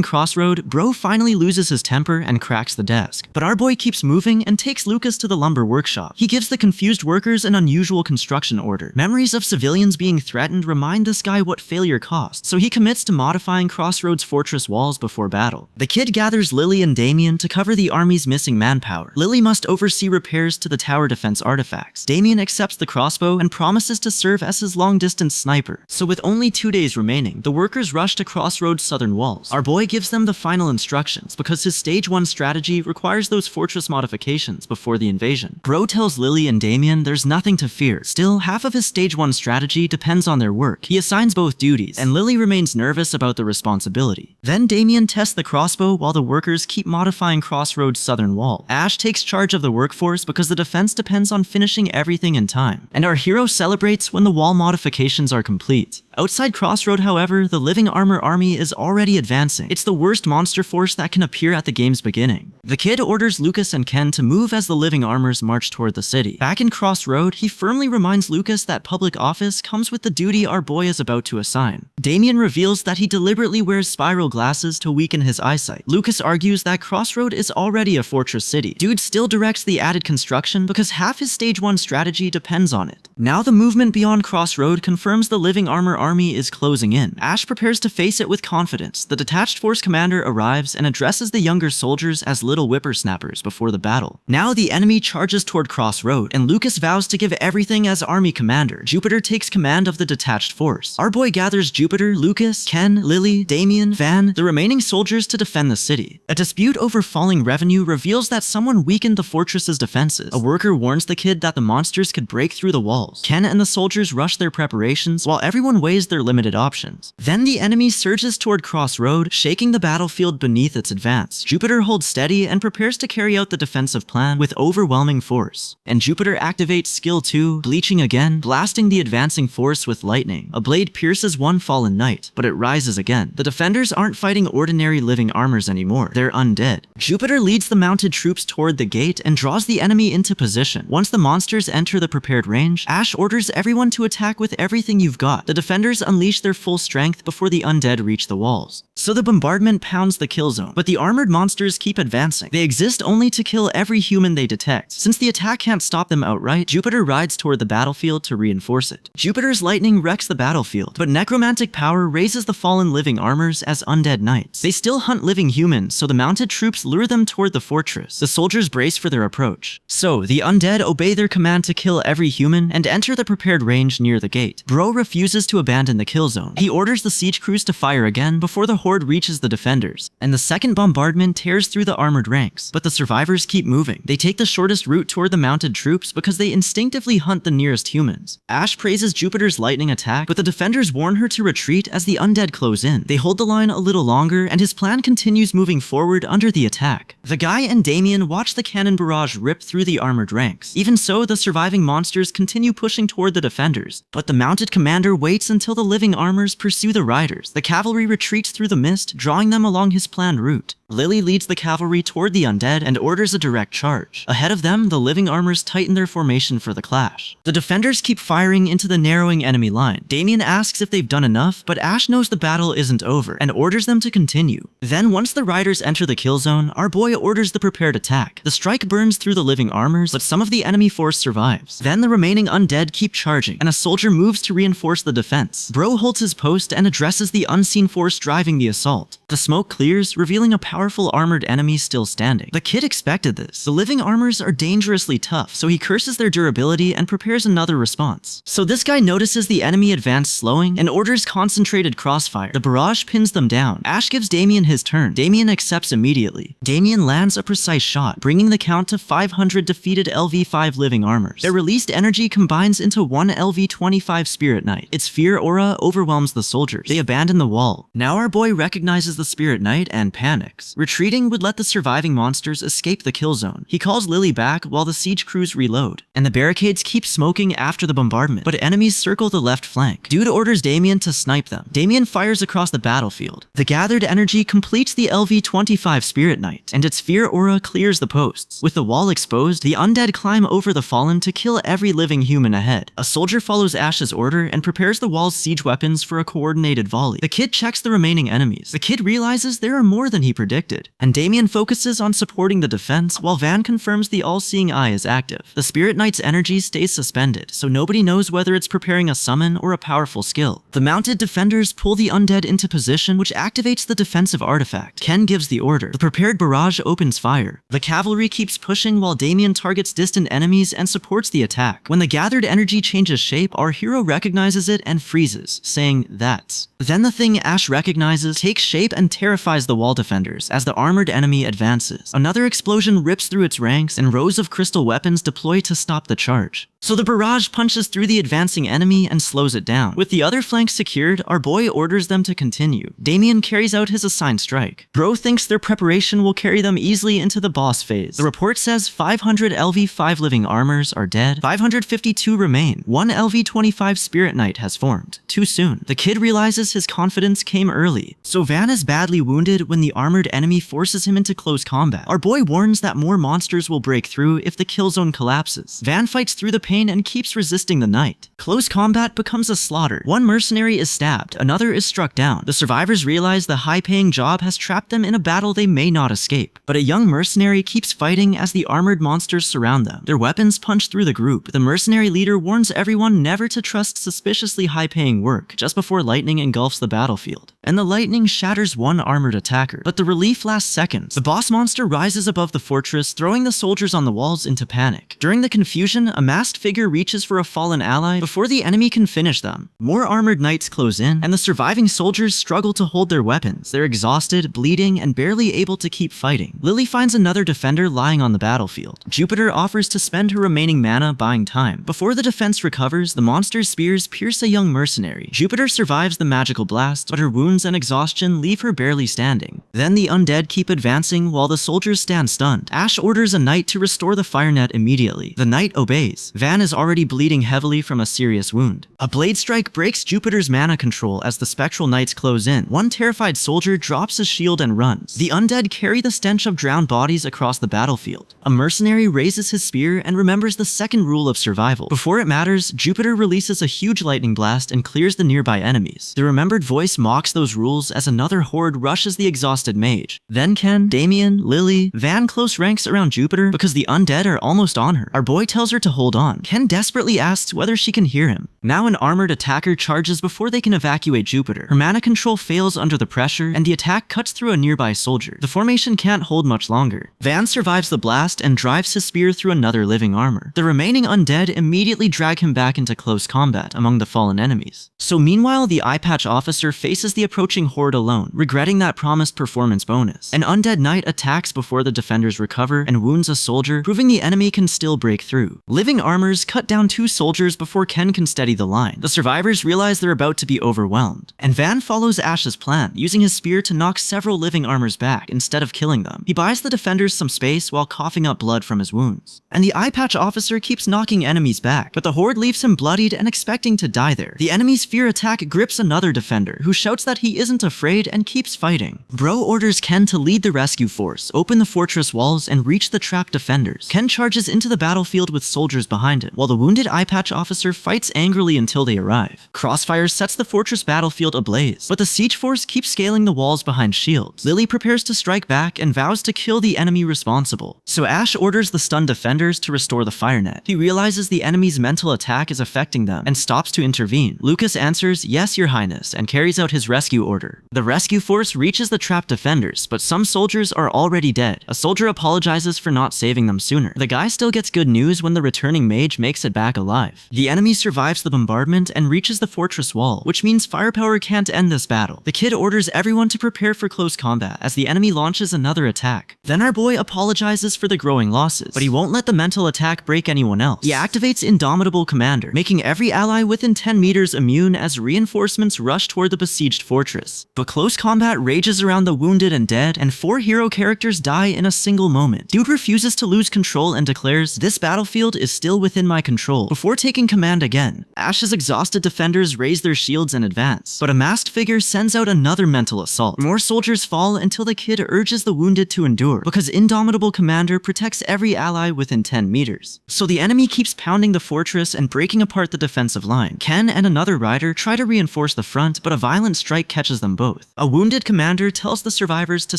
A: Crossroad, Bro finally loses his temper and cracks the desk. But our boy keeps moving and takes Lucas to the lumber workshop. He gives the confused workers an unusual construction order. Memories of civilians being threatened remind this guy what failure costs, so he commits to modifying Crossroad's fortress walls before battle. The kid gathers Lily and Damien to cover the army's missing manpower. Lily must oversee repairs to the tower defense artifacts. Damien accepts the crossbow and promises to serve as his long-distance sniper. So with only 2 days remaining, the workers rush to Crossroads' southern walls. Our boy gives them the final instructions because his Stage 1 strategy requires those fortress modifications before the invasion. Bro tells Lily and Damien there's nothing to fear. Still, half of his Stage 1 strategy depends on their work. He assigns both duties, and Lily remains nervous about the responsibility. Then Damien tests the crossbow while the workers keep modifying Crossroads' southern wall. Ash takes charge of the workforce because the defense depends on finishing everything in time. And our hero celebrates when the wall modifications are complete. Outside Crossroad, however, the living armor army is already advancing. It's the worst monster force that can appear at the game's beginning. The kid orders Lucas and Ken to move as the living armors march toward the city. Back in Crossroad, he firmly reminds Lucas that public office comes with the duty our boy is about to assign. Damien reveals that he deliberately wears spiral glasses to weaken his eyesight. Lucas argues that Crossroad is already a fortress city. Dude still directs the added construction because half his Stage 1 strategy depends on it. Now the movement beyond Crossroad confirms the living armor army is closing in. Ash prepares to face it with confidence. The detached force commander arrives and addresses the younger soldiers as little whippersnappers before the battle. Now the enemy charges toward Crossroad, and Lucas vows to give everything as army commander. Jupiter takes command of the detached force. Our boy gathers Jupiter, Lucas, Ken, Lily, Damien, Van, the remaining soldiers to defend the city. A dispute over falling revenue reveals that someone weakened the fortress's defenses. A worker warns the kid that the monsters could break through the walls. Ken and the soldiers rush their preparations while everyone weighs their limited options. Then the enemy surges toward Crossroad, shaking the battlefield beneath its advance. Jupiter holds steady ready and prepares to carry out the defensive plan with overwhelming force. And Jupiter activates Skill 2, bleaching again, blasting the advancing force with lightning. A blade pierces one fallen knight, but it rises again. The defenders aren't fighting ordinary living armors anymore, they're undead. Jupiter leads the mounted troops toward the gate and draws the enemy into position. Once the monsters enter the prepared range, Ash orders everyone to attack with everything you've got. The defenders unleash their full strength before the undead reach the walls. So the bombardment pounds the kill zone, but the armored monsters keep advancing. They exist only to kill every human they detect. Since the attack can't stop them outright, Jupiter rides toward the battlefield to reinforce it. Jupiter's lightning wrecks the battlefield, but necromantic power raises the fallen living armors as undead knights. They still hunt living humans, so the mounted troops lure them toward the fortress. The soldiers brace for their approach. So, the undead obey their command to kill every human and enter the prepared range near the gate. Bro refuses to abandon the kill zone. He orders the siege crews to fire again before the horde reaches the defenders, and the second bombardment tears through the armored ranks. But the survivors keep moving. They take the shortest route toward the mounted troops because they instinctively hunt the nearest humans. Ash praises Jupiter's lightning attack, but the defenders warn her to retreat as the undead close in. They hold the line a little longer, and his plan continues moving forward under the attack. The guy and Damien watch the cannon barrage rip through the armored ranks. Even so, the surviving monsters continue pushing toward the defenders, but the mounted commander waits until the living armors pursue the riders. The cavalry retreats through the mist, drawing them along his planned route. Lily leads the cavalry toward the undead and orders a direct charge. Ahead of them, the living armors tighten their formation for the clash. The defenders keep firing into the narrowing enemy line. Damien asks if they've done enough, but Ash knows the battle isn't over and orders them to continue. Then, once the riders enter the kill zone, our boy orders the prepared attack. The strike burns through the living armors, but some of the enemy force survives. Then the remaining undead keep charging, and a soldier moves to reinforce the defense. Bro holds his post and addresses the unseen force driving the assault. The smoke clears, revealing a powerful armored enemy still standing. The kid expected this. The living armors are dangerously tough, so he curses their durability and prepares another response. So this guy notices the enemy advance slowing and orders concentrated crossfire. The barrage pins them down. Ash gives Damien his turn. Damien accepts immediately. Damien lands a precise shot, bringing the count to 500 defeated LV5 living armors. Their released energy combines into one LV25 Spirit Knight. Its fear aura overwhelms the soldiers. They abandon the wall. Now our boy recognizes the Spirit Knight and panics. Retreating would let the surviving monsters escape the kill zone. He calls Lily back while the siege crews reload, and the barricades keep smoking after the bombardment, but enemies circle the left flank. Dude orders Damien to snipe them. Damien fires across the battlefield. The gathered energy completes the LV25 Spirit Knight, and its fear aura clears the posts. With the wall exposed, the undead climb over the fallen to kill every living human ahead. A soldier follows Ash's order and prepares the wall's siege weapons for a coordinated volley. The kid checks the remaining enemies. The kid realizes there are more than he predicted, and Damien focuses on supporting the defense while Van confirms the all-seeing eye is active. The Spirit Knight's energy stays suspended, so nobody knows whether it's preparing a summon or a powerful skill. The mounted defenders pull the undead into position, which activates the defensive artifact. Ken gives the order. The prepared barrage opens fire. The cavalry keeps pushing while Damien targets distant enemies and supports the attack. When the gathered energy changes shape, our hero recognizes it and freezes, saying, "That's." Then the thing Ash recognizes takes shape and terrifies the wall defenders as the armored enemy advances. Another explosion rips through its ranks, and rows of crystal weapons deploy to stop the charge. So the barrage punches through the advancing enemy and slows it down. With the other flank secured, our boy orders them to continue. Damien carries out his assigned strike. Bro thinks their preparation will carry them easily into the boss phase. The report says 500 LV5 living armors are dead, 552 remain. One LV25 Spirit Knight has formed. Too soon. The kid realizes his confidence came early. So Van is badly wounded when the armored enemy forces him into close combat. Our boy warns that more monsters will break through if the kill zone collapses. Van fights through the pain and keeps resisting the knight. Close combat becomes a slaughter. One mercenary is stabbed, another is struck down. The survivors realize the high-paying job has trapped them in a battle they may not escape. But a young mercenary keeps fighting as the armored monsters surround them. Their weapons punch through the group. The mercenary leader warns everyone never to trust suspiciously high-paying work just before lightning engulfs the battlefield. And the lightning shatters one armored attacker, but the relief lasts seconds. The boss monster rises above the fortress, throwing the soldiers on the walls into panic. During the confusion, a masked figure reaches for a fallen ally before the enemy can finish them. More armored knights close in, and the surviving soldiers struggle to hold their weapons. They're exhausted, bleeding, and barely able to keep fighting. Lily finds another defender lying on the battlefield. Jupiter offers to spend her remaining mana buying time. Before the defense recovers, the monster's spears pierce a young mercenary. Jupiter survives the magical blast, but her wounds and exhaustion leave her barely standing. Then the undead keep advancing while the soldiers stand stunned. Ash orders a knight to restore the fire net immediately. The knight obeys. Van is already bleeding heavily from a serious wound. A blade strike breaks Jupiter's mana control as the spectral knights close in. One terrified soldier drops his shield and runs. The undead carry the stench of drowned bodies across the battlefield. A mercenary raises his spear and remembers the second rule of survival. Before it matters, Jupiter releases a huge lightning blast and clears the nearby enemies. The remembered voice mocks those rules as another horde rushes the exhausted mage. Then Ken, Damien, Lily, Van close ranks around Jupiter because the undead are almost on her. Our boy tells her to hold on. Ken desperately asks whether she can hear him. Now an armored attacker charges before they can evacuate Jupiter. Her mana control fails under the pressure, and the attack cuts through a nearby soldier. The formation can't hold much longer. Van survives the blast and drives his spear through another living armor. The remaining undead immediately drag him back into close combat among the fallen enemies. So meanwhile, the eye patch officer faces the approaching horde alone, regretting that promised performance bonus. An undead knight attacks before the defenders recover and wounds a soldier, proving the enemy can still break through. Living armors cut down 2 soldiers before Ken can steady the line. The survivors realize they're about to be overwhelmed, and Van follows Ash's plan, using his spear to knock several living armors back instead of killing them. He buys the defenders some space while coughing up blood from his wounds. And the eye patch officer keeps knocking enemies back, but the horde leaves him bloodied and expecting to die there. The enemy's fear attack grips another defender, who shouts that he isn't afraid and keeps fighting. Bro orders Ken to lead the rescue force, open the fortress walls, and reach the trapped defenders. Ken charges into the battlefield with soldiers behind him, while the wounded eye patch officer fights angrily until they arrive. Crossfire sets the fortress battlefield ablaze, but the siege force keeps scaling the walls behind shields. Lily prepares to strike back and vows to kill the enemy responsible. So Ash orders the stunned defenders to restore the fire net. He realizes the enemy's mental attack is affecting them and stops to intervene. Lucas answers, "Yes, your highness," and carries out his rescue order. The rescue force reaches the trapped defenders, but some soldiers are already dead. A soldier apologizes for not saving them sooner. The guy still gets good news when the returning mage makes it back alive. The enemy survives the bombardment and reaches the fortress wall, which means firepower can't end this battle. The kid orders everyone to prepare for close combat as the enemy launches another attack. Then our boy apologizes for the growing losses, but he won't let the mental attack break anyone else. He activates Indomitable Commander, making every ally within 10 meters immune as reinforcements rush toward the besieged fortress. But close combat rages around the wounded and dead, and 4 hero characters die in a single moment. Dude refuses to lose control and declares, "This battlefield is still within my control," before taking command again. Ash's exhausted defenders raise their shields and advance, but a masked figure sends out another mental assault. More soldiers fall until the kid urges the wounded to endure, because Indomitable Commander protects every ally within 10 meters. So the enemy keeps pounding the fortress and breaking apart the defensive line. Ken and another rider try to reinforce the front, but a violent strike catches them both. A wounded commander tells the survivors to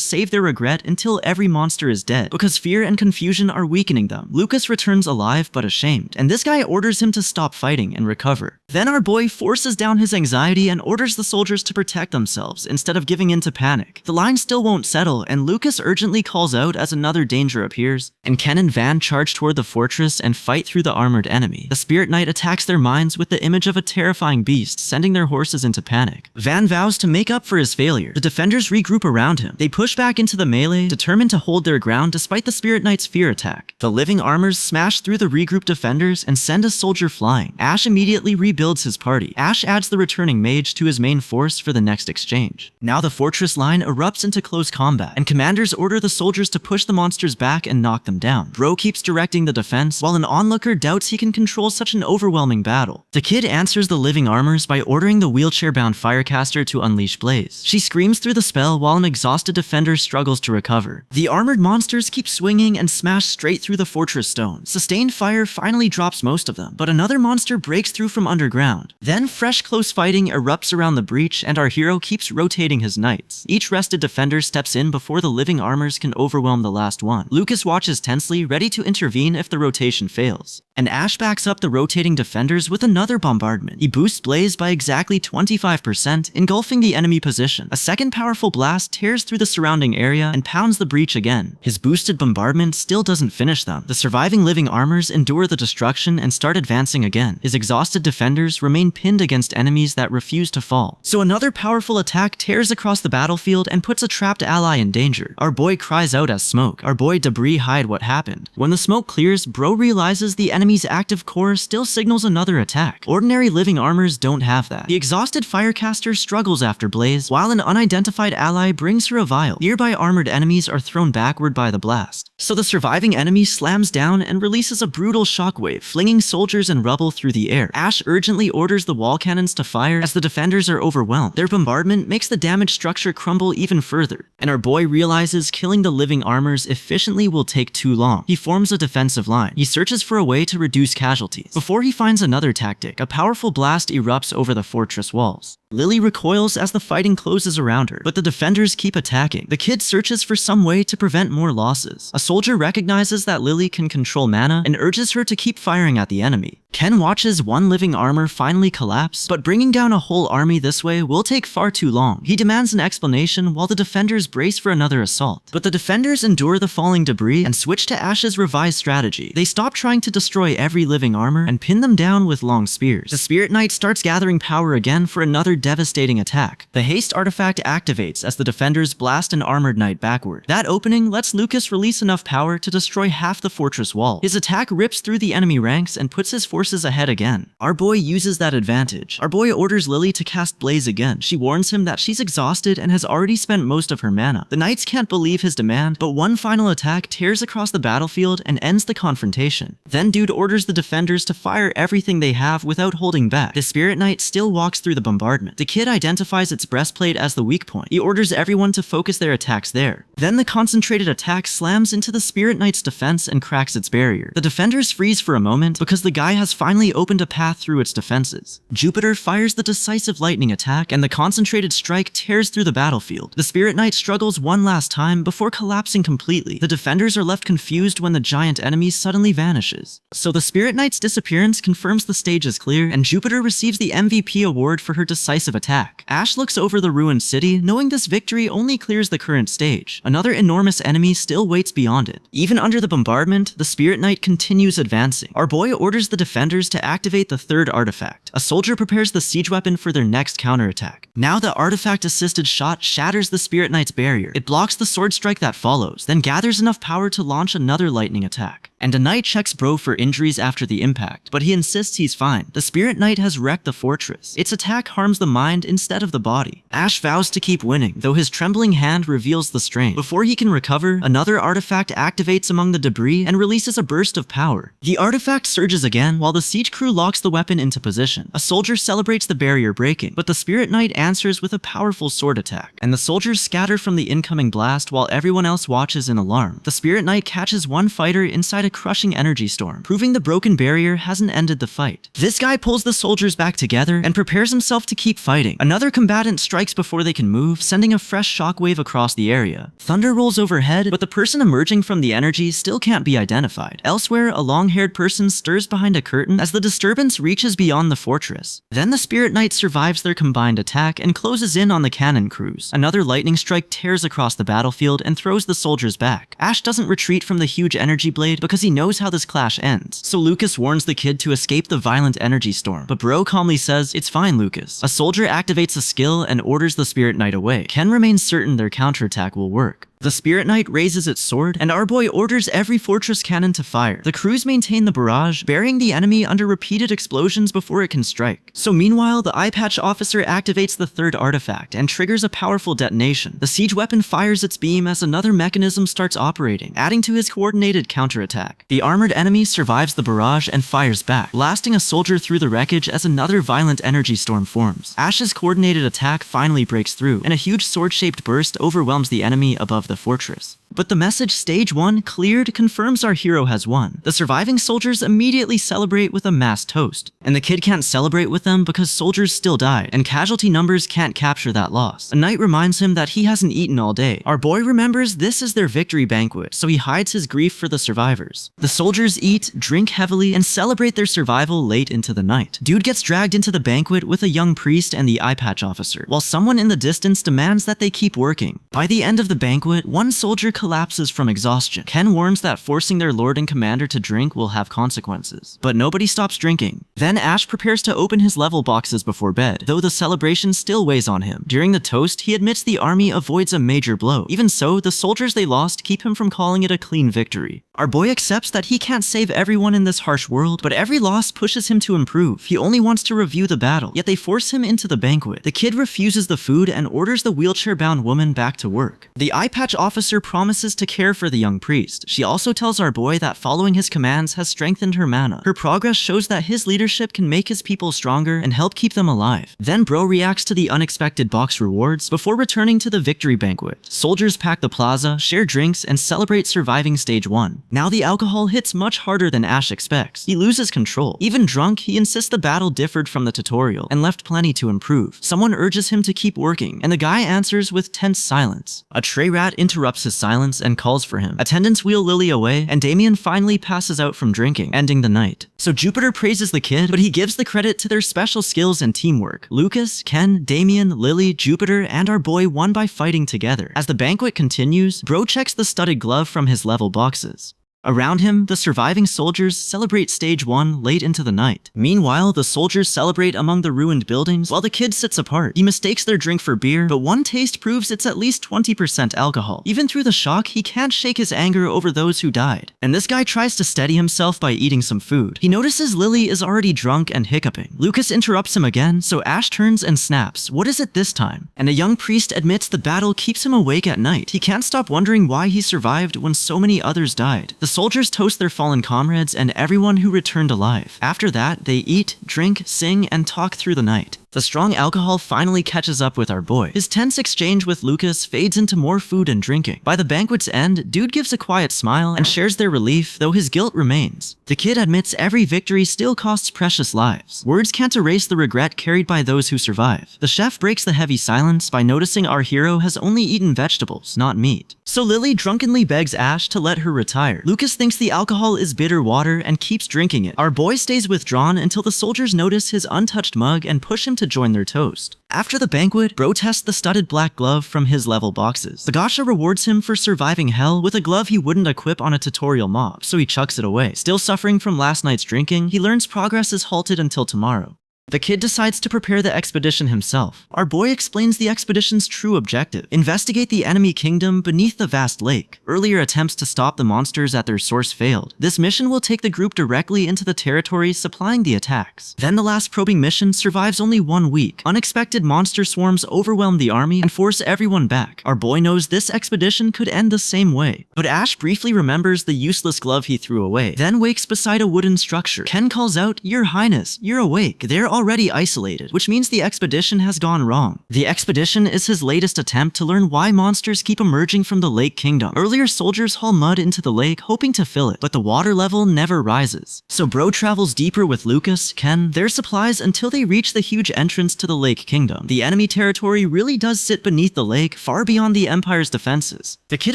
A: save their regret until every monster is dead, because fear and confusion are weakening them. Lucas returns alive but ashamed, and this guy orders him to stop fighting and recover. Then our boy forces down his anxiety and orders the soldiers to protect themselves instead of giving in to panic. The line still won't settle, and Lucas urgently calls out as another danger appears, and Ken and Van charge toward the fortress and fight through the armored enemy. The Spirit Knight attacks their minds with the image of a terrifying beast, sending their horses into panic. Van vows to make up for his failure. The defenders regroup around him. They push back into the melee, determined to hold their ground despite the Spirit Knight's fear attack. The living armors smash through the regrouped defenders and send a soldier flying. Ash immediately rebuilds his party. Ash adds the returning mage to his main force for the next exchange. Now the fortress line erupts into close combat, and commanders order the soldiers to push the monsters back and knock them down. Bro keeps directing the defense, while an onlooker doubts he can control such an overwhelming battle. The kid answers the living armors by ordering the wheelchair-bound firecaster to unleash Blaze. She screams through the spell while an exhausted defender struggles to recover. The armored monsters keep swinging and smash straight through the fortress stones. Sustained fire finally drops most of them, but another monster breaks through from underground. Then fresh close fighting erupts around the breach, and our hero keeps rotating his knights. Each rested defender steps in before the living armors can overwhelm the last one. Lucas watches tensely, ready to intervene if the rotation fails. And Ash backs up the rotating defenders with another bombardment. He boosts Blaze by exactly 25%, engulfing the enemy position. A second powerful blast tears through the surrounding area and pounds the breach again. His boosted bombardment still doesn't finish them. The surviving living armors endure the destruction and start advancing again. His exhausted defenders remain pinned against enemies that refuse to fall. So another powerful attack tears across the battlefield and puts a trapped ally in danger. Our boy cries out as smoke. Our boy Debris hide what happened. When the smoke clears, Bro realizes the enemy's active core still signals another attack. Ordinary living armors don't have that. The exhausted firecaster struggles after Blaze, while an unidentified ally brings her a vial. Nearby armored enemies are thrown backward by the blast. So the surviving enemy slams down and releases a brutal shockwave, flinging soldiers and rubble through the air. Ash urgently orders the wall cannons to fire as the defenders are overwhelmed. Their bombardment makes the damaged structure crumble even further, and our boy realizes killing the living armors efficiently will take too long. He forms a defensive line. He searches for a way to reduce casualties. Before he finds another tactic, a powerful blast erupts over the fortress walls. Lily recoils as the fighting closes around her, but the defenders keep attacking. The kid searches for some way to prevent more losses. A soldier recognizes that Lily can control mana and urges her to keep firing at the enemy. Ken watches one living armor finally collapse, but bringing down a whole army this way will take far too long. He demands an explanation while the defenders brace for another assault. But the defenders endure the falling debris and switch to Ash's revised strategy. They stop trying to destroy every living armor and pin them down with long spears. The Spirit Knight starts gathering power again for another devastating attack. The haste artifact activates as the defenders blast an armored knight backward. That opening lets Lucas release enough power to destroy half the fortress wall. His attack rips through the enemy ranks and puts his forces ahead again. Our boy uses that advantage. Our boy orders Lily to cast Blaze again. She warns him that she's exhausted and has already spent most of her mana. The knights can't believe his demand, but one final attack tears across the battlefield and ends the confrontation. Then Dude orders the defenders to fire everything they have without holding back. The Spirit Knight still walks through the bombardment. The kid identifies its breastplate as the weak point. He orders everyone to focus their attacks there. Then the concentrated attack slams into the Spirit Knight's defense and cracks its barrier. The defenders freeze for a moment because the guy has finally opened a path through its defenses. Jupiter fires the decisive lightning attack and the concentrated strike tears through the battlefield. The Spirit Knight struggles one last time before collapsing completely. The defenders are left confused when the giant enemy suddenly vanishes. So the Spirit Knight's disappearance confirms the stage is clear, and Jupiter receives the MVP award for her decisive attack. Ash looks over the ruined city, knowing this victory only clears the current stage. Another enormous enemy still waits beyond it. Even under the bombardment, the Spirit Knight continues advancing. Our boy orders the defenders to activate the third artifact. A soldier prepares the siege weapon for their next counterattack. Now the artifact-assisted shot shatters the Spirit Knight's barrier. It blocks the sword strike that follows, then gathers enough power to launch another lightning attack. And a knight checks Bro for injuries after the impact, but he insists he's fine. The Spirit Knight has wrecked the fortress. Its attack harms the mind instead of the body. Ash vows to keep winning, though his trembling hand reveals the strain. Before he can recover, another artifact activates among the debris and releases a burst of power. The artifact surges again while the siege crew locks the weapon into position. A soldier celebrates the barrier breaking, but the Spirit Knight answers with a powerful sword attack, and the soldiers scatter from the incoming blast while everyone else watches in alarm. The Spirit Knight catches one fighter inside a crushing energy storm, proving the broken barrier hasn't ended the fight. This guy pulls the soldiers back together and prepares himself to keep fighting. Another combatant strikes before they can move, sending a fresh shockwave across the area. Thunder rolls overhead, but the person emerging from the energy still can't be identified. Elsewhere, a long-haired person stirs behind a curtain as the disturbance reaches beyond the fortress. Then the Spirit Knight survives their combined attack and closes in on the cannon crews. Another lightning strike tears across the battlefield and throws the soldiers back. Ash doesn't retreat from the huge energy blade because he knows how this clash ends. So Lucas warns the kid to escape the violent energy storm, but Bro calmly says, "It's fine, Lucas." A soldier activates a skill and orders the Spirit Knight away. Ken remains certain their counterattack will work. The Spirit Knight raises its sword, and our boy orders every fortress cannon to fire. The crews maintain the barrage, burying the enemy under repeated explosions before it can strike. So meanwhile, the eye patch officer activates the third artifact and triggers a powerful detonation. The siege weapon fires its beam as another mechanism starts operating, adding to his coordinated counterattack. The armored enemy survives the barrage and fires back, blasting a soldier through the wreckage as another violent energy storm forms. Ash's coordinated attack finally breaks through, and a huge sword-shaped burst overwhelms the enemy above the fortress. But the message "Stage 1 cleared" confirms our hero has won. The surviving soldiers immediately celebrate with a mass toast. And the kid can't celebrate with them because soldiers still died, and casualty numbers can't capture that loss. A knight reminds him that he hasn't eaten all day. Our boy remembers this is their victory banquet, so he hides his grief for the survivors. The soldiers eat, drink heavily, and celebrate their survival late into the night. Dude gets dragged into the banquet with a young priest and the eye patch officer, while someone in the distance demands that they keep working. By the end of the banquet, one soldier collapses from exhaustion. Ken warns that forcing their lord and commander to drink will have consequences. But nobody stops drinking. Then Ash prepares to open his level boxes before bed, though the celebration still weighs on him. During the toast, he admits the army avoids a major blow. Even so, the soldiers they lost keep him from calling it a clean victory. Our boy accepts that he can't save everyone in this harsh world, but every loss pushes him to improve. He only wants to review the battle, yet they force him into the banquet. The kid refuses the food and orders the wheelchair-bound woman back to work. The eye patch officer promises to care for the young priest. She also tells our boy that following his commands has strengthened her mana. Her progress shows that his leadership can make his people stronger and help keep them alive. Then Bro reacts to the unexpected box rewards before returning to the victory banquet. Soldiers pack the plaza, share drinks, and celebrate surviving stage 1. Now the alcohol hits much harder than Ash expects. He loses control. Even drunk, he insists the battle differed from the tutorial and left plenty to improve. Someone urges him to keep working, and the guy answers with tense silence. A tray rat interrupts his silence and calls for him. Attendants wheel Lily away, and Damien finally passes out from drinking, ending the night. So Jupiter praises the kid, but he gives the credit to their special skills and teamwork. Lucas, Ken, Damien, Lily, Jupiter, and our boy won by fighting together. As the banquet continues, Bro checks the studded glove from his level boxes. Around him, the surviving soldiers celebrate stage 1 late into the night. Meanwhile, the soldiers celebrate among the ruined buildings while the kid sits apart. He mistakes their drink for beer, but one taste proves it's at least 20% alcohol. Even through the shock, he can't shake his anger over those who died. And this guy tries to steady himself by eating some food. He notices Lily is already drunk and hiccuping. Lucas interrupts him again, so Ash turns and snaps. What is it this time? And a young priest admits the battle keeps him awake at night. He can't stop wondering why he survived when so many others died. The soldiers toast their fallen comrades and everyone who returned alive. After that, they eat, drink, sing, and talk through the night. The strong alcohol finally catches up with our boy. His tense exchange with Lucas fades into more food and drinking. By the banquet's end, Dude gives a quiet smile and shares their relief, though his guilt remains. The kid admits every victory still costs precious lives. Words can't erase the regret carried by those who survive. The chef breaks the heavy silence by noticing our hero has only eaten vegetables, not meat. So Lily drunkenly begs Ash to let her retire. Lucas thinks the alcohol is bitter water and keeps drinking it. Our boy stays withdrawn until the soldiers notice his untouched mug and push him to join their toast. After the banquet, Bro tests the studded black glove from his level boxes. The gacha rewards him for surviving hell with a glove he wouldn't equip on a tutorial mob, so he chucks it away. Still suffering from last night's drinking, he learns progress is halted until tomorrow. The kid decides to prepare the expedition himself. Our boy explains the expedition's true objective: investigate the enemy kingdom beneath the vast lake. Earlier attempts to stop the monsters at their source failed. This mission will take the group directly into the territory supplying the attacks. Then the last probing mission survives only 1 week. Unexpected monster swarms overwhelm the army and force everyone back. Our boy knows this expedition could end the same way. But Ash briefly remembers the useless glove he threw away, then wakes beside a wooden structure. Ken calls out, "Your Highness, you're awake." They're already isolated, which means the expedition has gone wrong. The expedition is his latest attempt to learn why monsters keep emerging from the Lake Kingdom. Earlier soldiers haul mud into the lake hoping to fill it, but the water level never rises. So Bro travels deeper with Lucas, Ken, their supplies until they reach the huge entrance to the Lake Kingdom. The enemy territory really does sit beneath the lake, far beyond the Empire's defenses. The kid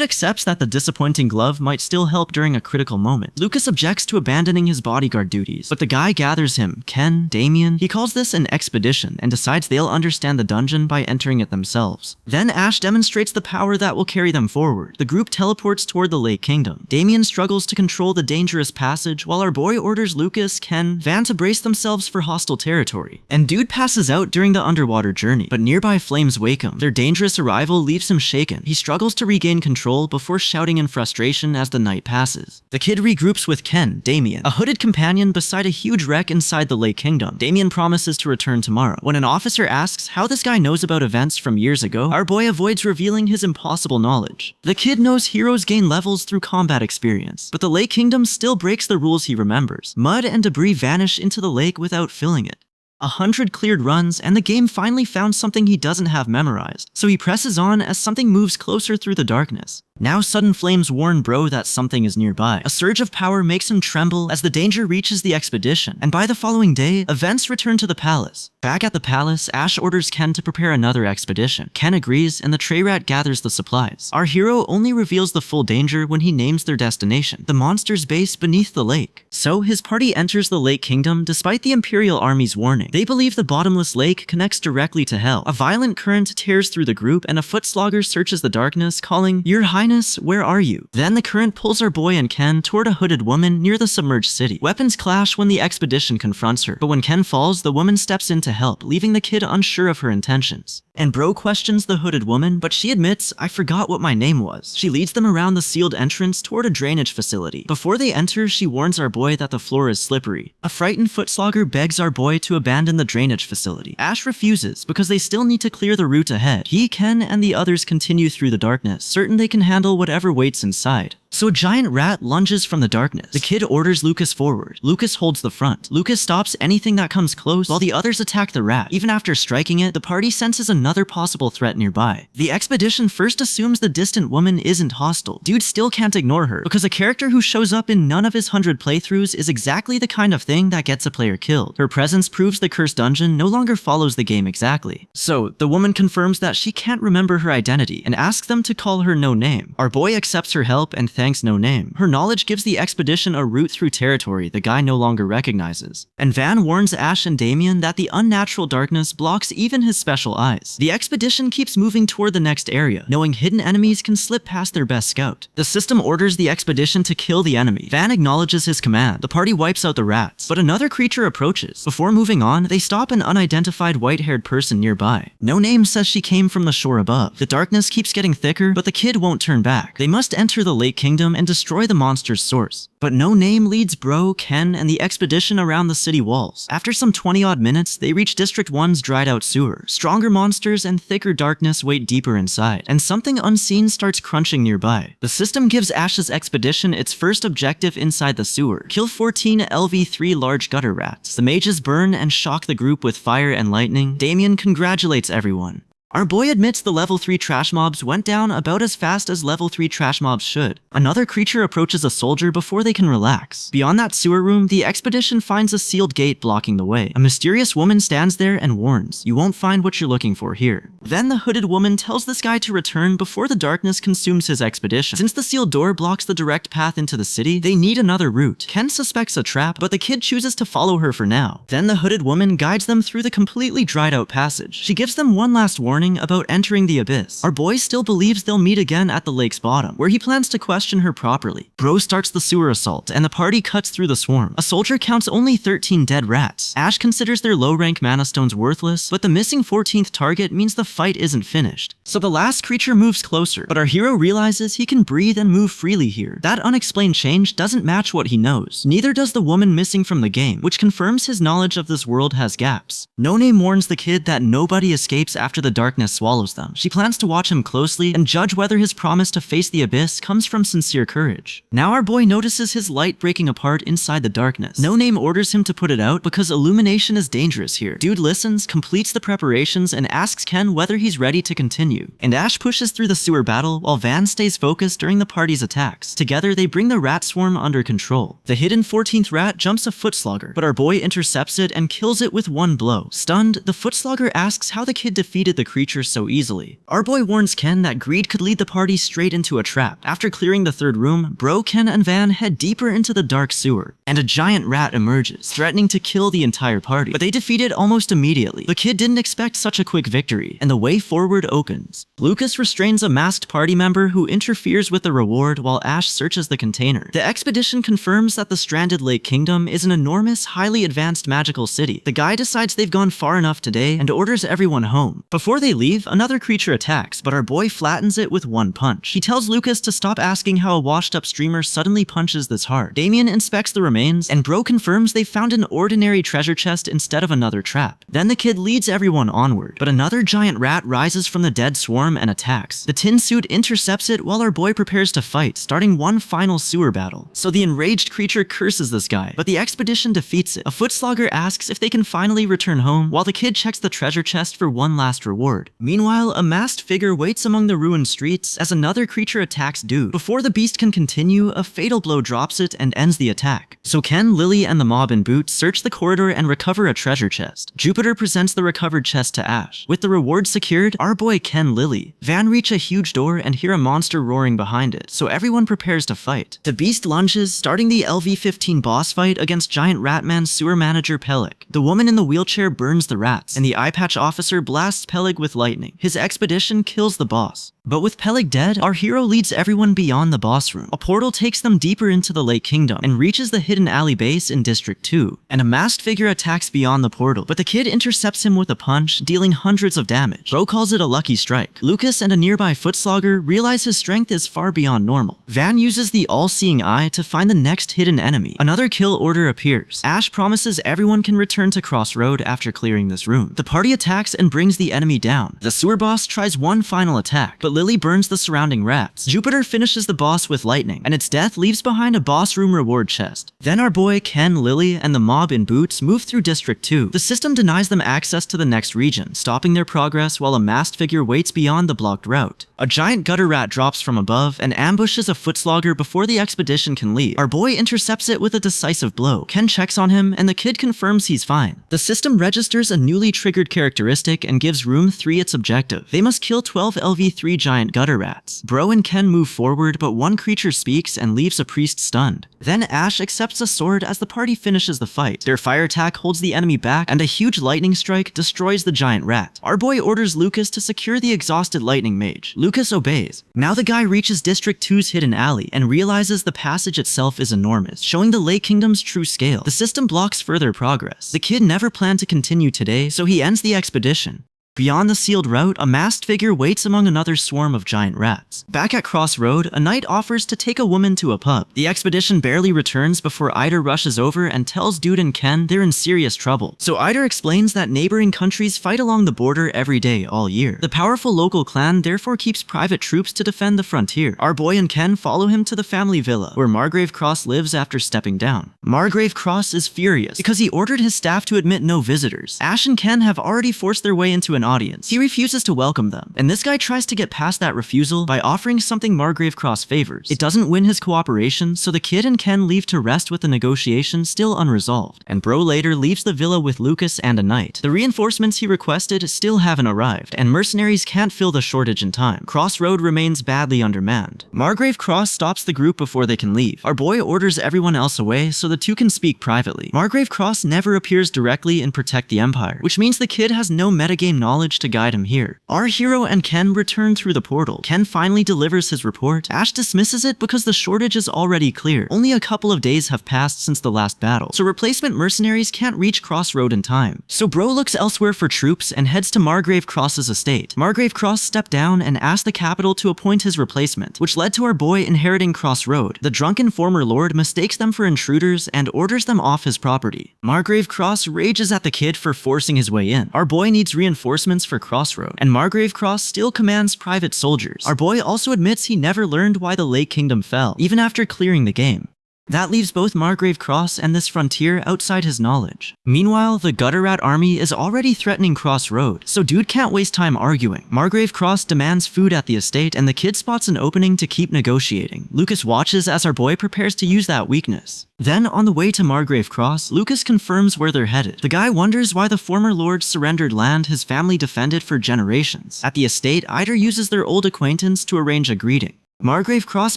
A: accepts that the disappointing glove might still help during a critical moment. Lucas objects to abandoning his bodyguard duties, but the guy gathers him, Ken, Damien. He calls this an expedition and decides they'll understand the dungeon by entering it themselves. Then Ash demonstrates the power that will carry them forward. The group teleports toward the Lake Kingdom. Damien struggles to control the dangerous passage while our boy orders Lucas, Ken, Van to brace themselves for hostile territory. And Dude passes out during the underwater journey, but nearby flames wake him. Their dangerous arrival leaves him shaken. He struggles to regain control before shouting in frustration as the night passes. The kid regroups with Ken, Damien, a hooded companion beside a huge wreck inside the Lake Kingdom. Damien promises to return tomorrow. When an officer asks how this guy knows about events from years ago, our boy avoids revealing his impossible knowledge. The kid knows heroes gain levels through combat experience, but the Lake Kingdom still breaks the rules he remembers. Mud and debris vanish into the lake without filling it. 100 cleared runs, and the game finally found something he doesn't have memorized, so he presses on as something moves closer through the darkness. Now sudden flames warn Bro that something is nearby. A surge of power makes him tremble as the danger reaches the expedition, and by the following day, events return to the palace. Back at the palace, Ash orders Ken to prepare another expedition. Ken agrees, and the tray rat gathers the supplies. Our hero only reveals the full danger when he names their destination, the monster's base beneath the lake. So his party enters the Lake Kingdom despite the Imperial Army's warning. They believe the bottomless lake connects directly to hell. A violent current tears through the group, and a foot slogger searches the darkness, calling, "Your Highness, Highness, where are you? Then the current pulls our boy and Ken toward a hooded woman near the submerged city. Weapons clash when the expedition confronts her, but when Ken falls, the woman steps in to help, leaving the kid unsure of her intentions. And Bro questions the hooded woman, but she admits, I forgot what my name was. She leads them around the sealed entrance toward a drainage facility. Before they enter, she warns our boy that the floor is slippery. A frightened footslogger begs our boy to abandon the drainage facility. Ash refuses, because they still need to clear the route ahead. He, Ken, and the others continue through the darkness, certain they can handle whatever waits inside. So a giant rat lunges from the darkness. The kid orders Lucas forward. Lucas holds the front. Lucas stops anything that comes close, while the others attack the rat. Even after striking it, the party senses another possible threat nearby. The expedition first assumes the distant woman isn't hostile. Dude still can't ignore her, because a character who shows up in none of his 100 playthroughs is exactly the kind of thing that gets a player killed. Her presence proves the cursed dungeon no longer follows the game exactly. So, the woman confirms that she can't remember her identity, and asks them to call her No Name. Our boy accepts her help and thanks No Name. Her knowledge gives the expedition a route through territory the guy no longer recognizes. And Van warns Ash and Damien that the unnatural darkness blocks even his special eyes. The expedition keeps moving toward the next area, knowing hidden enemies can slip past their best scout. The system orders the expedition to kill the enemy. Van acknowledges his command. The party wipes out the rats, but another creature approaches. Before moving on, they stop an unidentified white-haired person nearby. No Name says she came from the shore above. The darkness keeps getting thicker, but the kid won't turn back. They must enter the Lake Kingdom and destroy the monster's source. But No Name leads Bro, Ken, and the expedition around the city walls. After some 20-odd minutes, they reach District 1's dried-out sewer. Stronger monsters and thicker darkness wait deeper inside, and something unseen starts crunching nearby. The system gives Ash's expedition its first objective inside the sewer. Kill 14 LV3 large gutter rats. The mages burn and shock the group with fire and lightning. Damien congratulates everyone. Our boy admits the level 3 trash mobs went down about as fast as level 3 trash mobs should. Another creature approaches a soldier before they can relax. Beyond that sewer room, the expedition finds a sealed gate blocking the way. A mysterious woman stands there and warns, you won't find what you're looking for here. Then the hooded woman tells this guy to return before the darkness consumes his expedition. Since the sealed door blocks the direct path into the city, they need another route. Ken suspects a trap, but the kid chooses to follow her for now. Then the hooded woman guides them through the completely dried out passage. She gives them one last warning about entering the abyss. Our boy still believes they'll meet again at the lake's bottom, where he plans to question her properly. Bro starts the sewer assault, and the party cuts through the swarm. A soldier counts only 13 dead rats. Ash considers their low-rank mana stones worthless, but the missing 14th target means the fight isn't finished. So the last creature moves closer, but our hero realizes he can breathe and move freely here. That unexplained change doesn't match what he knows. Neither does the woman missing from the game, which confirms his knowledge of this world has gaps. No Name warns the kid that nobody escapes after the darkness swallows them. She plans to watch him closely and judge whether his promise to face the abyss comes from sincere courage. Now our boy notices his light breaking apart inside the darkness. No Name orders him to put it out because illumination is dangerous here. Dude listens, completes the preparations, and asks Ken whether he's ready to continue. And Ash pushes through the sewer battle while Van stays focused during the party's attacks. Together they bring the rat swarm under control. The hidden 14th rat jumps a footslogger, but our boy intercepts it and kills it with one blow. Stunned, the footslogger asks how the kid defeated the creature so easily. Our boy warns Ken that greed could lead the party straight into a trap. After clearing the third room, Bro, Ken, and Van head deeper into the dark sewer, and a giant rat emerges, threatening to kill the entire party. But they defeat it almost immediately. The kid didn't expect such a quick victory, and the way forward opens. Lucas restrains a masked party member who interferes with the reward while Ash searches the container. The expedition confirms that the stranded Lake Kingdom is an enormous, highly advanced magical city. The guy decides they've gone far enough today and orders everyone home. Before they leave, another creature attacks, but our boy flattens it with one punch. He tells Lucas to stop asking how a washed-up streamer suddenly punches this hard. Damien inspects the remains, and Bro confirms they found an ordinary treasure chest instead of another trap. Then the kid leads everyone onward, but another giant rat rises from the dead swarm and attacks. The tin suit intercepts it while our boy prepares to fight, starting one final sewer battle. So the enraged creature curses this guy, but the expedition defeats it. A footslogger asks if they can finally return home, while the kid checks the treasure chest for one last reward. Meanwhile, a masked figure waits among the ruined streets as another creature attacks Dude. Before the beast can continue, a fatal blow drops it and ends the attack. So Ken, Lily, and the mob in boots search the corridor and recover a treasure chest. Jupiter presents the recovered chest to Ash. With the reward secured, our boy Ken Ken Lily. Van reach a huge door and hear a monster roaring behind it, so everyone prepares to fight. The beast lunges, starting the LV-15 boss fight against giant Ratman's sewer manager Peleg. The woman in the wheelchair burns the rats, and the eye patch officer blasts Peleg with lightning. His expedition kills the boss. But with Peleg dead, our hero leads everyone beyond the boss room. A portal takes them deeper into the Lake Kingdom and reaches the hidden alley base in District 2. An masked figure attacks beyond the portal, but the kid intercepts him with a punch, dealing hundreds of damage. Bro calls it a lucky strike. Lucas and a nearby footslogger realize his strength is far beyond normal. Van uses the all-seeing eye to find the next hidden enemy. Another kill order appears. Ash promises everyone can return to Crossroad after clearing this room. The party attacks and brings the enemy down. The sewer boss tries one final attack, but Lily burns the surrounding rats. Jupiter finishes the boss with lightning, and its death leaves behind a boss room reward chest. Then our boy Ken, Lily, and the mob in boots move through District 2. The system denies them access to the next region, stopping their progress while a masked figure waits beyond the blocked route. A giant gutter rat drops from above and ambushes a footslogger before the expedition can leave. Our boy intercepts it with a decisive blow. Ken checks on him, and the kid confirms he's fine. The system registers a newly triggered characteristic and gives Room 3 its objective. They must kill 12 LV-3 giant gutter rats. Bro and Ken move forward, but one creature speaks and leaves a priest stunned. Then Ash accepts a sword as the party finishes the fight. Their fire attack holds the enemy back, and a huge lightning strike destroys the giant rat. Our boy orders Lucas to secure the exhausted lightning mage. Lucas obeys. Now the guy reaches District 2's hidden alley and realizes the passage itself is enormous, showing the Lake Kingdom's true scale. The system blocks further progress. The kid never planned to continue today, so he ends the expedition. Beyond the sealed route, a masked figure waits among another swarm of giant rats. Back at Crossroad, a knight offers to take a woman to a pub. The expedition barely returns before Ida rushes over and tells Dude and Ken they're in serious trouble. So Ida explains that neighboring countries fight along the border every day all year. The powerful local clan therefore keeps private troops to defend the frontier. Our boy and Ken follow him to the family villa, where Margrave Cross lives after stepping down. Margrave Cross is furious because he ordered his staff to admit no visitors. Ash and Ken have already forced their way into an audience. He refuses to welcome them, and this guy tries to get past that refusal by offering something Margrave Cross favors. It doesn't win his cooperation, so the kid and Ken leave to rest with the negotiation still unresolved, and Bro later leaves the villa with Lucas and a knight. The reinforcements he requested still haven't arrived, and mercenaries can't fill the shortage in time. Crossroad remains badly undermanned. Margrave Cross stops the group before they can leave. Our boy orders everyone else away so the two can speak privately. Margrave Cross never appears directly in Protect the Empire, which means the kid has no metagame knowledge to guide him here. Our hero and Ken return through the portal. Ken finally delivers his report. Ash dismisses it because the shortage is already clear. Only a couple of days have passed since the last battle, so replacement mercenaries can't reach Crossroad in time. So Bro looks elsewhere for troops and heads to Margrave Cross's estate. Margrave Cross stepped down and asked the capital to appoint his replacement, which led to our boy inheriting Crossroad. The drunken former lord mistakes them for intruders and orders them off his property. Margrave Cross rages at the kid for forcing his way in. Our boy needs reinforcements for Crossroad, and Margrave Cross still commands private soldiers. Our boy also admits he never learned why the Lake Kingdom fell, even after clearing the game. That leaves both Margrave Cross and this frontier outside his knowledge. Meanwhile, the Gutter Rat army is already threatening Crossroad, so Dude can't waste time arguing. Margrave Cross demands food at the estate, and the kid spots an opening to keep negotiating. Lucas watches as our boy prepares to use that weakness. Then, on the way to Margrave Cross, Lucas confirms where they're headed. The guy wonders why the former lord surrendered land his family defended for generations. At the estate, Ida uses their old acquaintance to arrange a greeting. Margrave Cross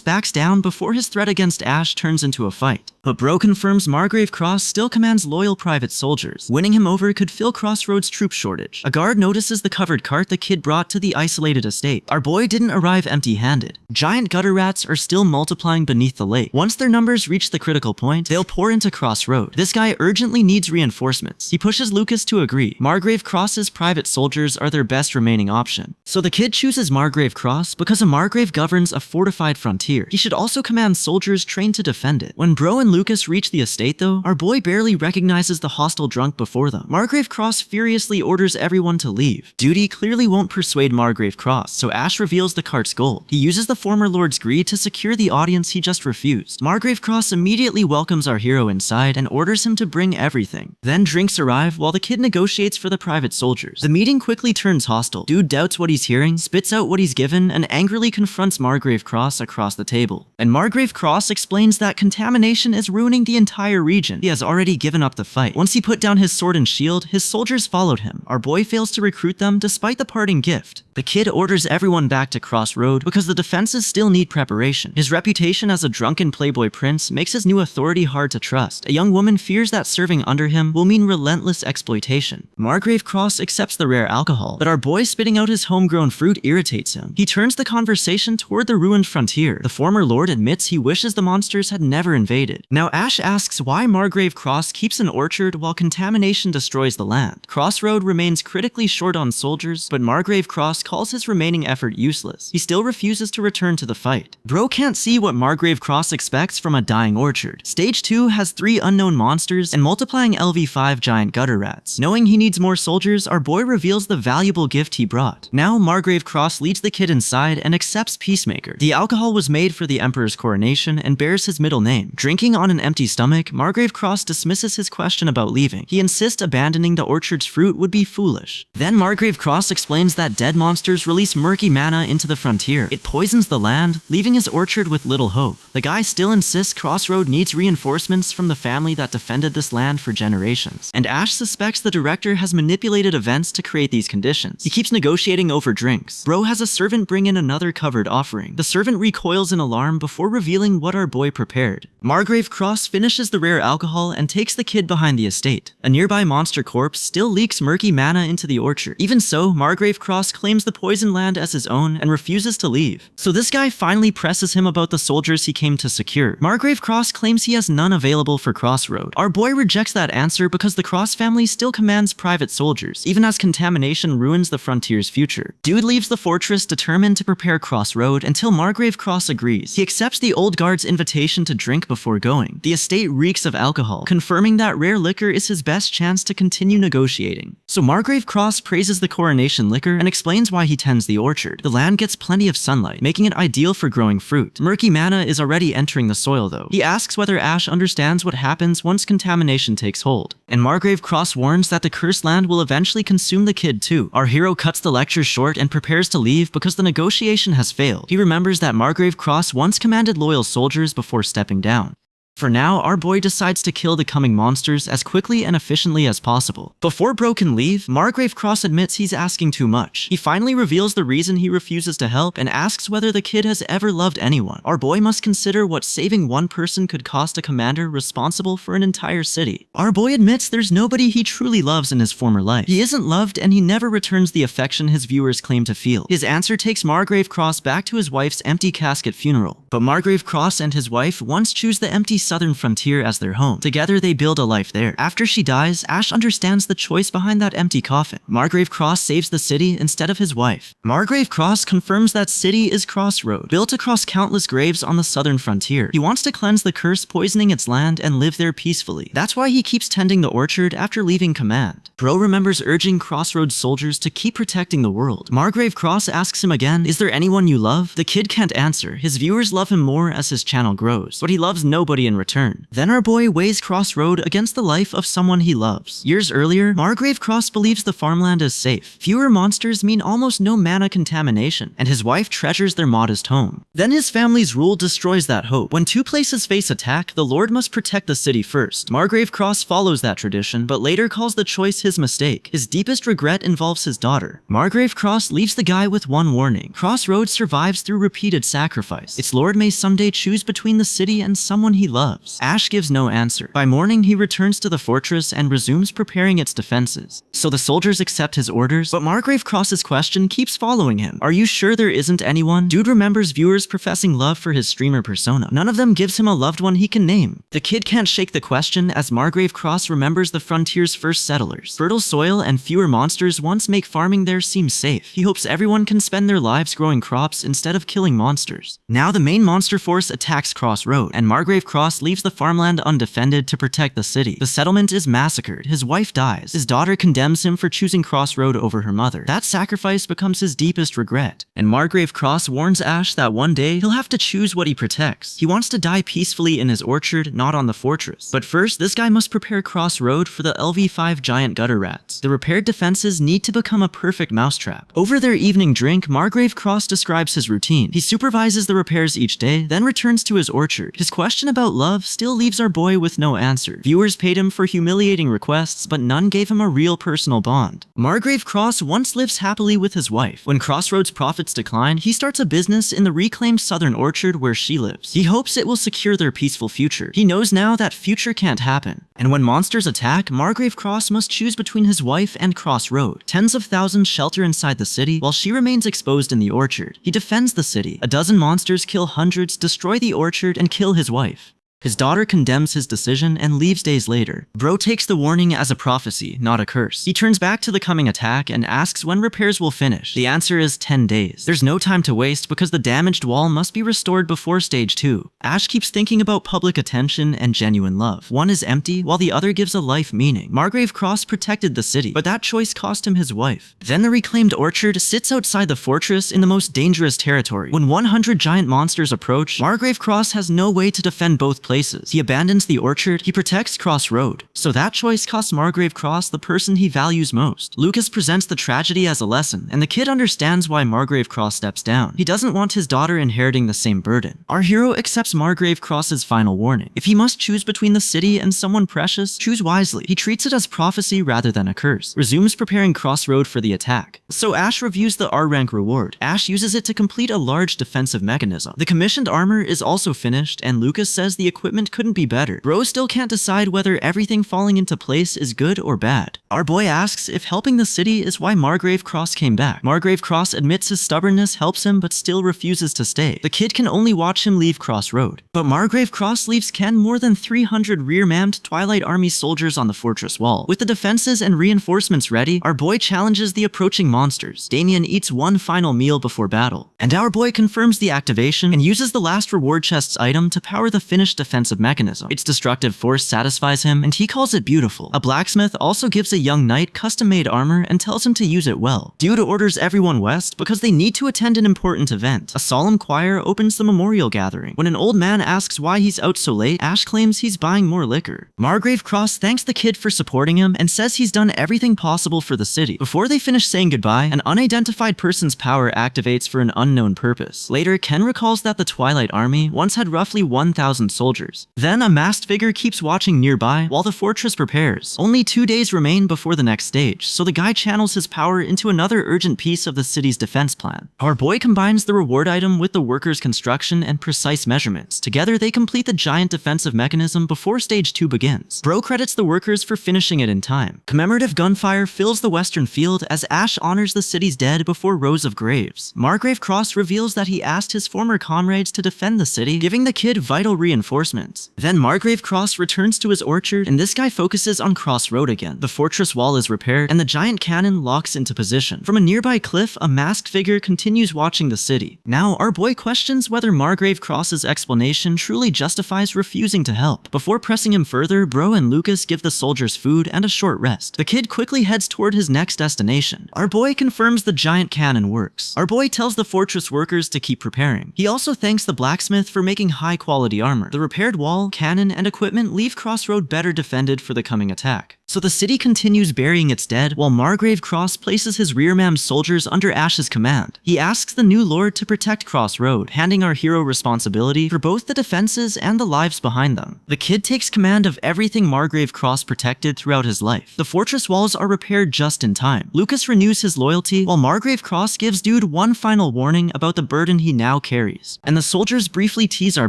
A: backs down before his threat against Ash turns into a fight. But Bro confirms Margrave Cross still commands loyal private soldiers. Winning him over could fill Crossroad's troop shortage. A guard notices the covered cart the kid brought to the isolated estate. Our boy didn't arrive empty-handed. Giant gutter rats are still multiplying beneath the lake. Once their numbers reach the critical point, they'll pour into Crossroad. This guy urgently needs reinforcements. He pushes Lucas to agree. Margrave Cross's private soldiers are their best remaining option. So the kid chooses Margrave Cross because a Margrave governs a fortified frontier. He should also command soldiers trained to defend it. When Bro and Lucas reach the estate though, our boy barely recognizes the hostile drunk before them. Margrave Cross furiously orders everyone to leave. Duty clearly won't persuade Margrave Cross, so Ash reveals the cart's gold. He uses the former lord's greed to secure the audience he just refused. Margrave Cross immediately welcomes our hero inside and orders him to bring everything. Then drinks arrive while the kid negotiates for the private soldiers. The meeting quickly turns hostile. Dude doubts what he's hearing, spits out what he's given, and angrily confronts Margrave Cross across the table. And Margrave Cross explains that contamination as ruining the entire region. He has already given up the fight. Once he put down his sword and shield, his soldiers followed him. Our boy fails to recruit them despite the parting gift. The kid orders everyone back to Crossroad because the defenses still need preparation. His reputation as a drunken playboy prince makes his new authority hard to trust. A young woman fears that serving under him will mean relentless exploitation. Margrave Cross accepts the rare alcohol, but our boy spitting out his homegrown fruit irritates him. He turns the conversation toward the ruined frontier. The former lord admits he wishes the monsters had never invaded. Now Ash asks why Margrave Cross keeps an orchard while contamination destroys the land. Crossroad remains critically short on soldiers, but Margrave Cross calls his remaining effort useless. He still refuses to return to the fight. Bro can't see what Margrave Cross expects from a dying orchard. Stage 2 has 3 unknown monsters and multiplying LV5 giant gutter rats. Knowing he needs more soldiers, our boy reveals the valuable gift he brought. Now Margrave Cross leads the kid inside and accepts Peacemaker. The alcohol was made for the Emperor's coronation and bears his middle name. Drinking on an empty stomach, Margrave Cross dismisses his question about leaving. He insists abandoning the orchard's fruit would be foolish. Then Margrave Cross explains that dead monsters release murky mana into the frontier. It poisons the land, leaving his orchard with little hope. The guy still insists Crossroad needs reinforcements from the family that defended this land for generations. And Ash suspects the director has manipulated events to create these conditions. He keeps negotiating over drinks. Bro has a servant bring in another covered offering. The servant recoils in alarm before revealing what our boy prepared. Margrave Cross finishes the rare alcohol and takes the kid behind the estate. A nearby monster corpse still leaks murky mana into the orchard. Even so, Margrave Cross claims the poison land as his own and refuses to leave. So this guy finally presses him about the soldiers he came to secure. Margrave Cross claims he has none available for Crossroad. Our boy rejects that answer because the Cross family still commands private soldiers, even as contamination ruins the frontier's future. Dude leaves the fortress determined to prepare Crossroad until Margrave Cross agrees. He accepts the old guard's invitation to drink before going. The estate reeks of alcohol, confirming that rare liquor is his best chance to continue negotiating. So Margrave Cross praises the coronation liquor and explains why he tends the orchard. The land gets plenty of sunlight, making it ideal for growing fruit. Murky mana is already entering the soil though. He asks whether Ash understands what happens once contamination takes hold. And Margrave Cross warns that the cursed land will eventually consume the kid too. Our hero cuts the lecture short and prepares to leave because the negotiation has failed. He remembers that Margrave Cross once commanded loyal soldiers before stepping down. For now, our boy decides to kill the coming monsters as quickly and efficiently as possible. Before Bro can leave, Margrave Cross admits he's asking too much. He finally reveals the reason he refuses to help and asks whether the kid has ever loved anyone. Our boy must consider what saving one person could cost a commander responsible for an entire city. Our boy admits there's nobody he truly loves in his former life. He isn't loved and he never returns the affection his viewers claim to feel. His answer takes Margrave Cross back to his wife's empty casket funeral. But Margrave Cross and his wife once choose the empty southern frontier as their home. Together they build a life there. After she dies, Ash understands the choice behind that empty coffin. Margrave Cross saves the city instead of his wife. Margrave Cross confirms that city is Crossroad, built across countless graves on the southern frontier. He wants to cleanse the curse poisoning its land and live there peacefully. That's why he keeps tending the orchard after leaving command. Bro remembers urging Crossroads soldiers to keep protecting the world. Margrave Cross asks him again, "Is there anyone you love?" The kid can't answer. His viewers love him more as his channel grows, but he loves nobody in return. Then our boy weighs Crossroad against the life of someone he loves. Years earlier, Margrave Cross believes the farmland is safe. Fewer monsters mean almost no mana contamination, and his wife treasures their modest home. Then his family's rule destroys that hope. When two places face attack, the Lord must protect the city first. Margrave Cross follows that tradition, but later calls the choice his mistake. His deepest regret involves his daughter. Margrave Cross leaves the guy with one warning. Crossroads survives through repeated sacrifice. Its Lord may someday choose between the city and someone he loves. Ash gives no answer. By morning, he returns to the fortress and resumes preparing its defenses. So the soldiers accept his orders, but Margrave Cross's question keeps following him. Are you sure there isn't anyone? Dude remembers viewers professing love for his streamer persona. None of them gives him a loved one he can name. The kid can't shake the question as Margrave Cross remembers the frontier's first settlers. Fertile soil and fewer monsters once make farming there seem safe. He hopes everyone can spend their lives growing crops instead of killing monsters. Now the main monster force attacks Crossroad, and Margrave Cross leaves the farmland undefended to protect the city. The settlement is massacred. His wife dies. His daughter condemns him for choosing Crossroad over her mother. That sacrifice becomes his deepest regret. And Margrave Cross warns Ash that one day he'll have to choose what he protects. He wants to die peacefully in his orchard, not on the fortress. But first, this guy must prepare Crossroad for the LV5 giant gutter rats. The repaired defenses need to become a perfect mousetrap. Over their evening drink, Margrave Cross describes his routine. He supervises the repairs each each day, then returns to his orchard. His question about love still leaves our boy with no answer. Viewers paid him for humiliating requests, but none gave him a real personal bond. Margrave Cross once lives happily with his wife. When Crossroads profits decline, he starts a business in the reclaimed southern orchard where she lives. He hopes it will secure their peaceful future. He knows now that future can't happen. And when monsters attack, Margrave Cross must choose between his wife and Crossroad. Tens of thousands shelter inside the city, while she remains exposed in the orchard. He defends the city. A dozen monsters kill hundreds, destroy the orchard, and kill his wife. His daughter condemns his decision and leaves days later. Bro takes the warning as a prophecy, not a curse. He turns back to the coming attack and asks when repairs will finish. The answer is 10 days. There's no time to waste because the damaged wall must be restored before stage 2. Ash keeps thinking about public attention and genuine love. One is empty, while the other gives a life meaning. Margrave Cross protected the city, but that choice cost him his wife. Then the reclaimed orchard sits outside the fortress in the most dangerous territory. When 100 giant monsters approach, Margrave Cross has no way to defend both places. He abandons the orchard, he protects Crossroad. So that choice costs Margrave Cross the person he values most. Lucas presents the tragedy as a lesson, and the kid understands why Margrave Cross steps down. He doesn't want his daughter inheriting the same burden. Our hero accepts Margrave Cross's final warning. If he must choose between the city and someone precious, choose wisely. He treats it as prophecy rather than a curse. Resumes preparing Crossroad for the attack. So Ash reviews the R-rank reward. Ash uses it to complete a large defensive mechanism. The commissioned armor is also finished, and Lucas says the equipment couldn't be better. Bro still can't decide whether everything falling into place is good or bad. Our boy asks if helping the city is why Margrave Cross came back. Margrave Cross admits his stubbornness helps him but still refuses to stay. The kid can only watch him leave Crossroad. But Margrave Cross leaves Ken more than 300 rear-mammed Twilight Army soldiers on the fortress wall. With the defenses and reinforcements ready, our boy challenges the approaching monsters. Damien eats one final meal before battle. And our boy confirms the activation and uses the last reward chest's item to power the finished defensive mechanism. Its destructive force satisfies him, and he calls it beautiful. A blacksmith also gives a young knight custom-made armor and tells him to use it well. Dude orders everyone west because they need to attend an important event. A solemn choir opens the memorial gathering. When an old man asks why he's out so late, Ash claims he's buying more liquor. Margrave Cross thanks the kid for supporting him and says he's done everything possible for the city. Before they finish saying goodbye, an unidentified person's power activates for an unknown purpose. Later, Ken recalls that the Twilight Army once had roughly 1,000 soldiers. Then a masked figure keeps watching nearby while the fortress prepares. Only 2 days remain before the next stage, so the guy channels his power into another urgent piece of the city's defense plan. Our boy combines the reward item with the worker's construction and precise measurements. Together, they complete the giant defensive mechanism before stage 2 begins. Bro credits the workers for finishing it in time. Commemorative gunfire fills the western field as Ash honors the city's dead before rows of graves. Margrave Cross reveals that he asked his former comrades to defend the city, giving the kid vital reinforcements. Then Margrave Cross returns to his orchard, and this guy focuses on Crossroad again. The fortress wall is repaired, and the giant cannon locks into position. From a nearby cliff, a masked figure continues watching the city. Now, our boy questions whether Margrave Cross's explanation truly justifies refusing to help. Before pressing him further, Bro and Lucas give the soldiers food and a short rest. The kid quickly heads toward his next destination. Our boy confirms the giant cannon works. Our boy tells the fortress workers to keep preparing. He also thanks the blacksmith for making high-quality armor. The repaired wall, cannon, and equipment leave Crossroad better defended for the coming attack. So the city continues burying its dead, while Margrave Cross places his rear-mammed soldiers under Ash's command. He asks the new lord to protect Crossroad, handing our hero responsibility for both the defenses and the lives behind them. The kid takes command of everything Margrave Cross protected throughout his life. The fortress walls are repaired just in time. Lucas renews his loyalty, while Margrave Cross gives Dude one final warning about the burden he now carries. And the soldiers briefly tease our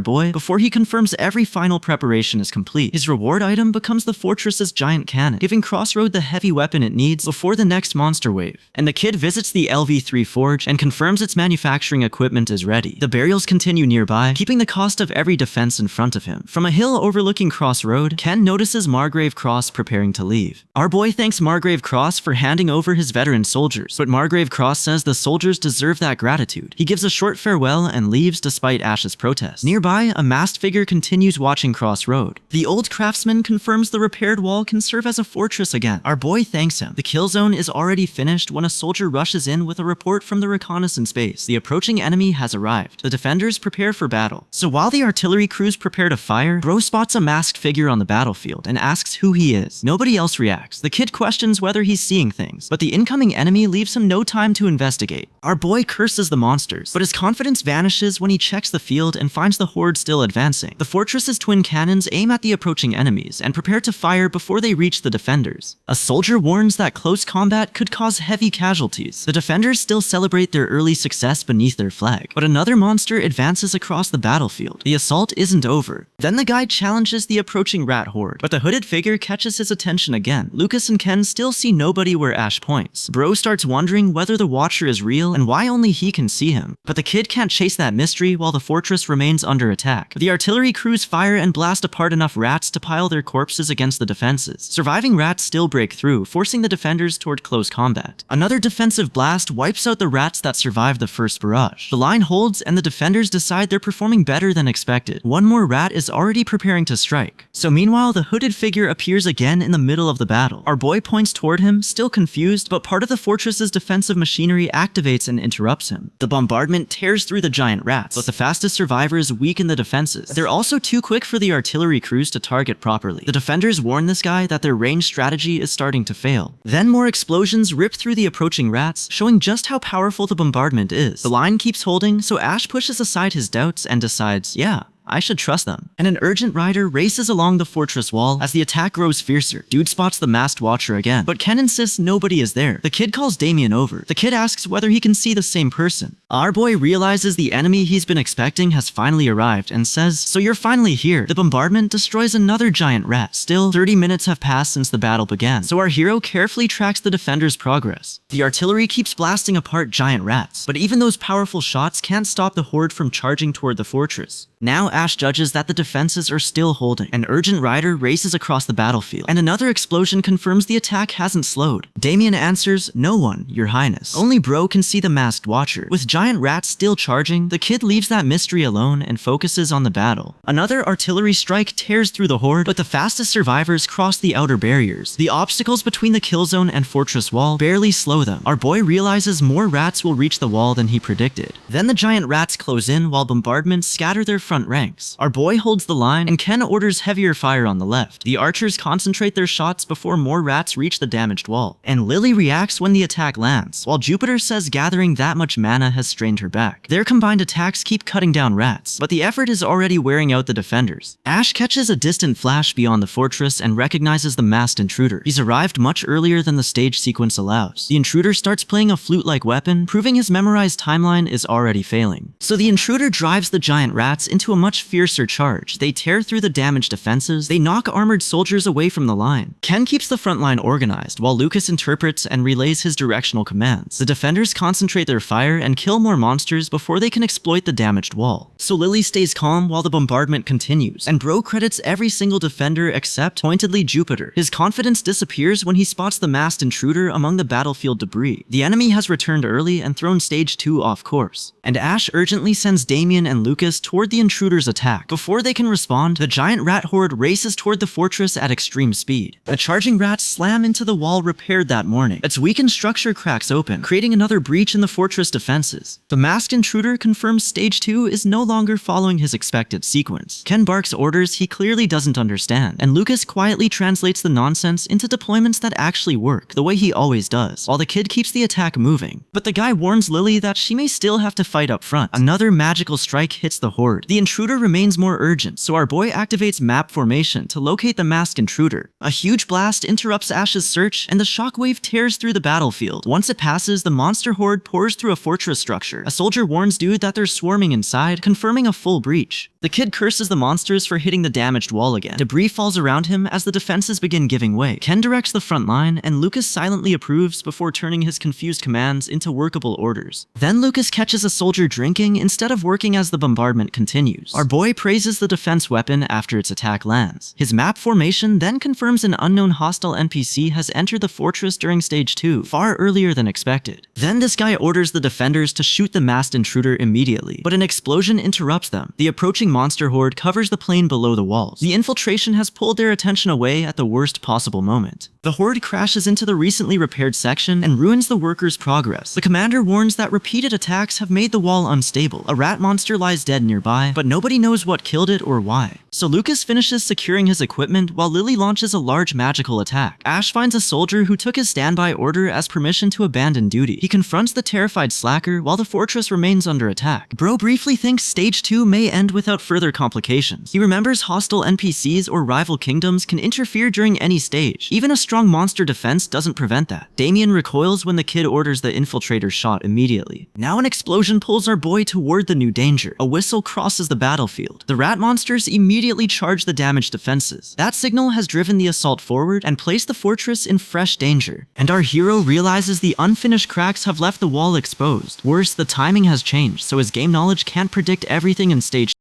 A: boy before he confirms every final preparation is complete. His reward item becomes the fortress's giant cannon, giving Crossroad the heavy weapon it needs before the next monster wave. And the kid visits the LV3 forge and confirms its manufacturing equipment is ready. The burials continue nearby, keeping the cost of every defense in front of him. From a hill overlooking Crossroad, Ken notices Margrave Cross preparing to leave. Our boy thanks Margrave Cross for handing over his veteran soldiers, but Margrave Cross says the soldiers deserve that gratitude. He gives a short farewell and leaves despite Ash's protest. Nearby, a masked figure continues continues watching cross-road. The old craftsman confirms the repaired wall can serve as a fortress again. Our boy thanks him. The kill zone is already finished when a soldier rushes in with a report from the reconnaissance base. The approaching enemy has arrived. The defenders prepare for battle. So while the artillery crews prepare to fire, Bro spots a masked figure on the battlefield and asks who he is. Nobody else reacts. The kid questions whether he's seeing things, but the incoming enemy leaves him no time to investigate. Our boy curses the monsters, but his confidence vanishes when he checks the field and finds the horde still advancing. The fortress's twin cannons aim at the approaching enemies and prepare to fire before they reach the defenders. A soldier warns that close combat could cause heavy casualties. The defenders still celebrate their early success beneath their flag, but another monster advances across the battlefield. The assault isn't over. Then the guy challenges the approaching rat horde, but the hooded figure catches his attention again. Lucas and Ken still see nobody where Ash points. Bro starts wondering whether the Watcher is real and why only he can see him, but the kid can't chase that mystery while the fortress remains under attack. The artillery crews fire and blast apart enough rats to pile their corpses against the defenses. Surviving rats still break through, forcing the defenders toward close combat. Another defensive blast wipes out the rats that survived the first barrage. The line holds and the defenders decide they're performing better than expected. One more rat is already preparing to strike. So meanwhile, the hooded figure appears again in the middle of the battle. Our boy points toward him, still confused, but part of the fortress's defensive machinery activates and interrupts him. The bombardment tears through the giant rats, but the fastest survivors weaken the defenses. They're also too quick for the artillery crews to target properly. The defenders warn this guy that their range strategy is starting to fail. Then more explosions rip through the approaching rats, showing just how powerful the bombardment is. The line keeps holding, so Ash pushes aside his doubts and decides, yeah, I should trust them. And an urgent rider races along the fortress wall as the attack grows fiercer. Dude spots the masked watcher again, but Ken insists nobody is there. The kid calls Damien over. The kid asks whether he can see the same person. Our boy realizes the enemy he's been expecting has finally arrived and says, so you're finally here. The bombardment destroys another giant rat. Still, 30 minutes have passed since the battle began, so our hero carefully tracks the defenders' progress. The artillery keeps blasting apart giant rats, but even those powerful shots can't stop the horde from charging toward the fortress. Now Ash judges that the defenses are still holding. An urgent rider races across the battlefield, and another explosion confirms the attack hasn't slowed. Damien answers, no one, your highness. Only Bro can see the masked watcher. With giant rats still charging, the kid leaves that mystery alone and focuses on the battle. Another artillery strike tears through the horde, but the fastest survivors cross the outer barriers. The obstacles between the kill zone and fortress wall barely slow them. Our boy realizes more rats will reach the wall than he predicted. Then the giant rats close in while bombardments scatter their front ranks. Our boy holds the line, and Ken orders heavier fire on the left. The archers concentrate their shots before more rats reach the damaged wall, and Lily reacts when the attack lands, while Jupiter says gathering that much mana has strained her back. Their combined attacks keep cutting down rats, but the effort is already wearing out the defenders. Ash catches a distant flash beyond the fortress and recognizes the masked intruder. He's arrived much earlier than the stage sequence allows. The intruder starts playing a flute-like weapon, proving his memorized timeline is already failing. So the intruder drives the giant rats into a much fiercer charge. They tear through the damaged defenses. They knock armored soldiers away from the line. Ken keeps the front line organized, while Lucas interprets and relays his directional commands. The defenders concentrate their fire and kill more monsters before they can exploit the damaged wall. So Lily stays calm while the bombardment continues, and Bro credits every single defender except, pointedly, Jupiter. His confidence disappears when he spots the masked intruder among the battlefield debris. The enemy has returned early and thrown stage 2 off course, and Ash urgently sends Damien and Lucas toward the intruder's attack. Before they can respond, the giant rat horde races toward the fortress at extreme speed. The charging rats slam into the wall repaired that morning. Its weakened structure cracks open, creating another breach in the fortress defenses. The masked intruder confirms stage 2 is no longer following his expected sequence. Ken barks orders he clearly doesn't understand, and Lucas quietly translates the nonsense into deployments that actually work, the way he always does, while the kid keeps the attack moving. But the guy warns Lily that she may still have to fight up front. Another magical strike hits the horde. The intruder remains more urgent, so our boy activates map formation to locate the masked intruder. A huge blast interrupts Ash's search, and the shockwave tears through the battlefield. Once it passes, the monster horde pours through a fortress structure. A soldier warns Dude that they're swarming inside, confirming a full breach. The kid curses the monsters for hitting the damaged wall again. Debris falls around him as the defenses begin giving way. Ken directs the front line, and Lucas silently approves before turning his confused commands into workable orders. Then Lucas catches a soldier drinking instead of working as the bombardment continues. continues. Our boy praises the defense weapon after its attack lands. His map formation then confirms an unknown hostile NPC has entered the fortress during stage 2, far earlier than expected. Then this guy orders the defenders to shoot the masked intruder immediately, but an explosion interrupts them. The approaching monster horde covers the plain below the walls. The infiltration has pulled their attention away at the worst possible moment. The horde crashes into the recently repaired section and ruins the workers' progress. The commander warns that repeated attacks have made the wall unstable. A rat monster lies dead nearby, but nobody knows what killed it or why. So Lucas finishes securing his equipment while Lily launches a large magical attack. Ash finds a soldier who took his standby order as permission to abandon duty. He confronts the terrified slacker while the fortress remains under attack. Bro briefly thinks stage 2 may end without further complications. He remembers hostile NPCs or rival kingdoms can interfere during any stage. Even a strong monster defense doesn't prevent that. Damien recoils when the kid orders the infiltrator shot immediately. Now an explosion pulls our boy toward the new danger. A whistle crosses the battlefield. The rat monsters immediately charge the damaged defenses. That signal has driven the assault forward and placed the fortress in fresh danger. And our hero realizes the unfinished cracks have left the wall exposed. Worse, the timing has changed, so his game knowledge can't predict everything in stage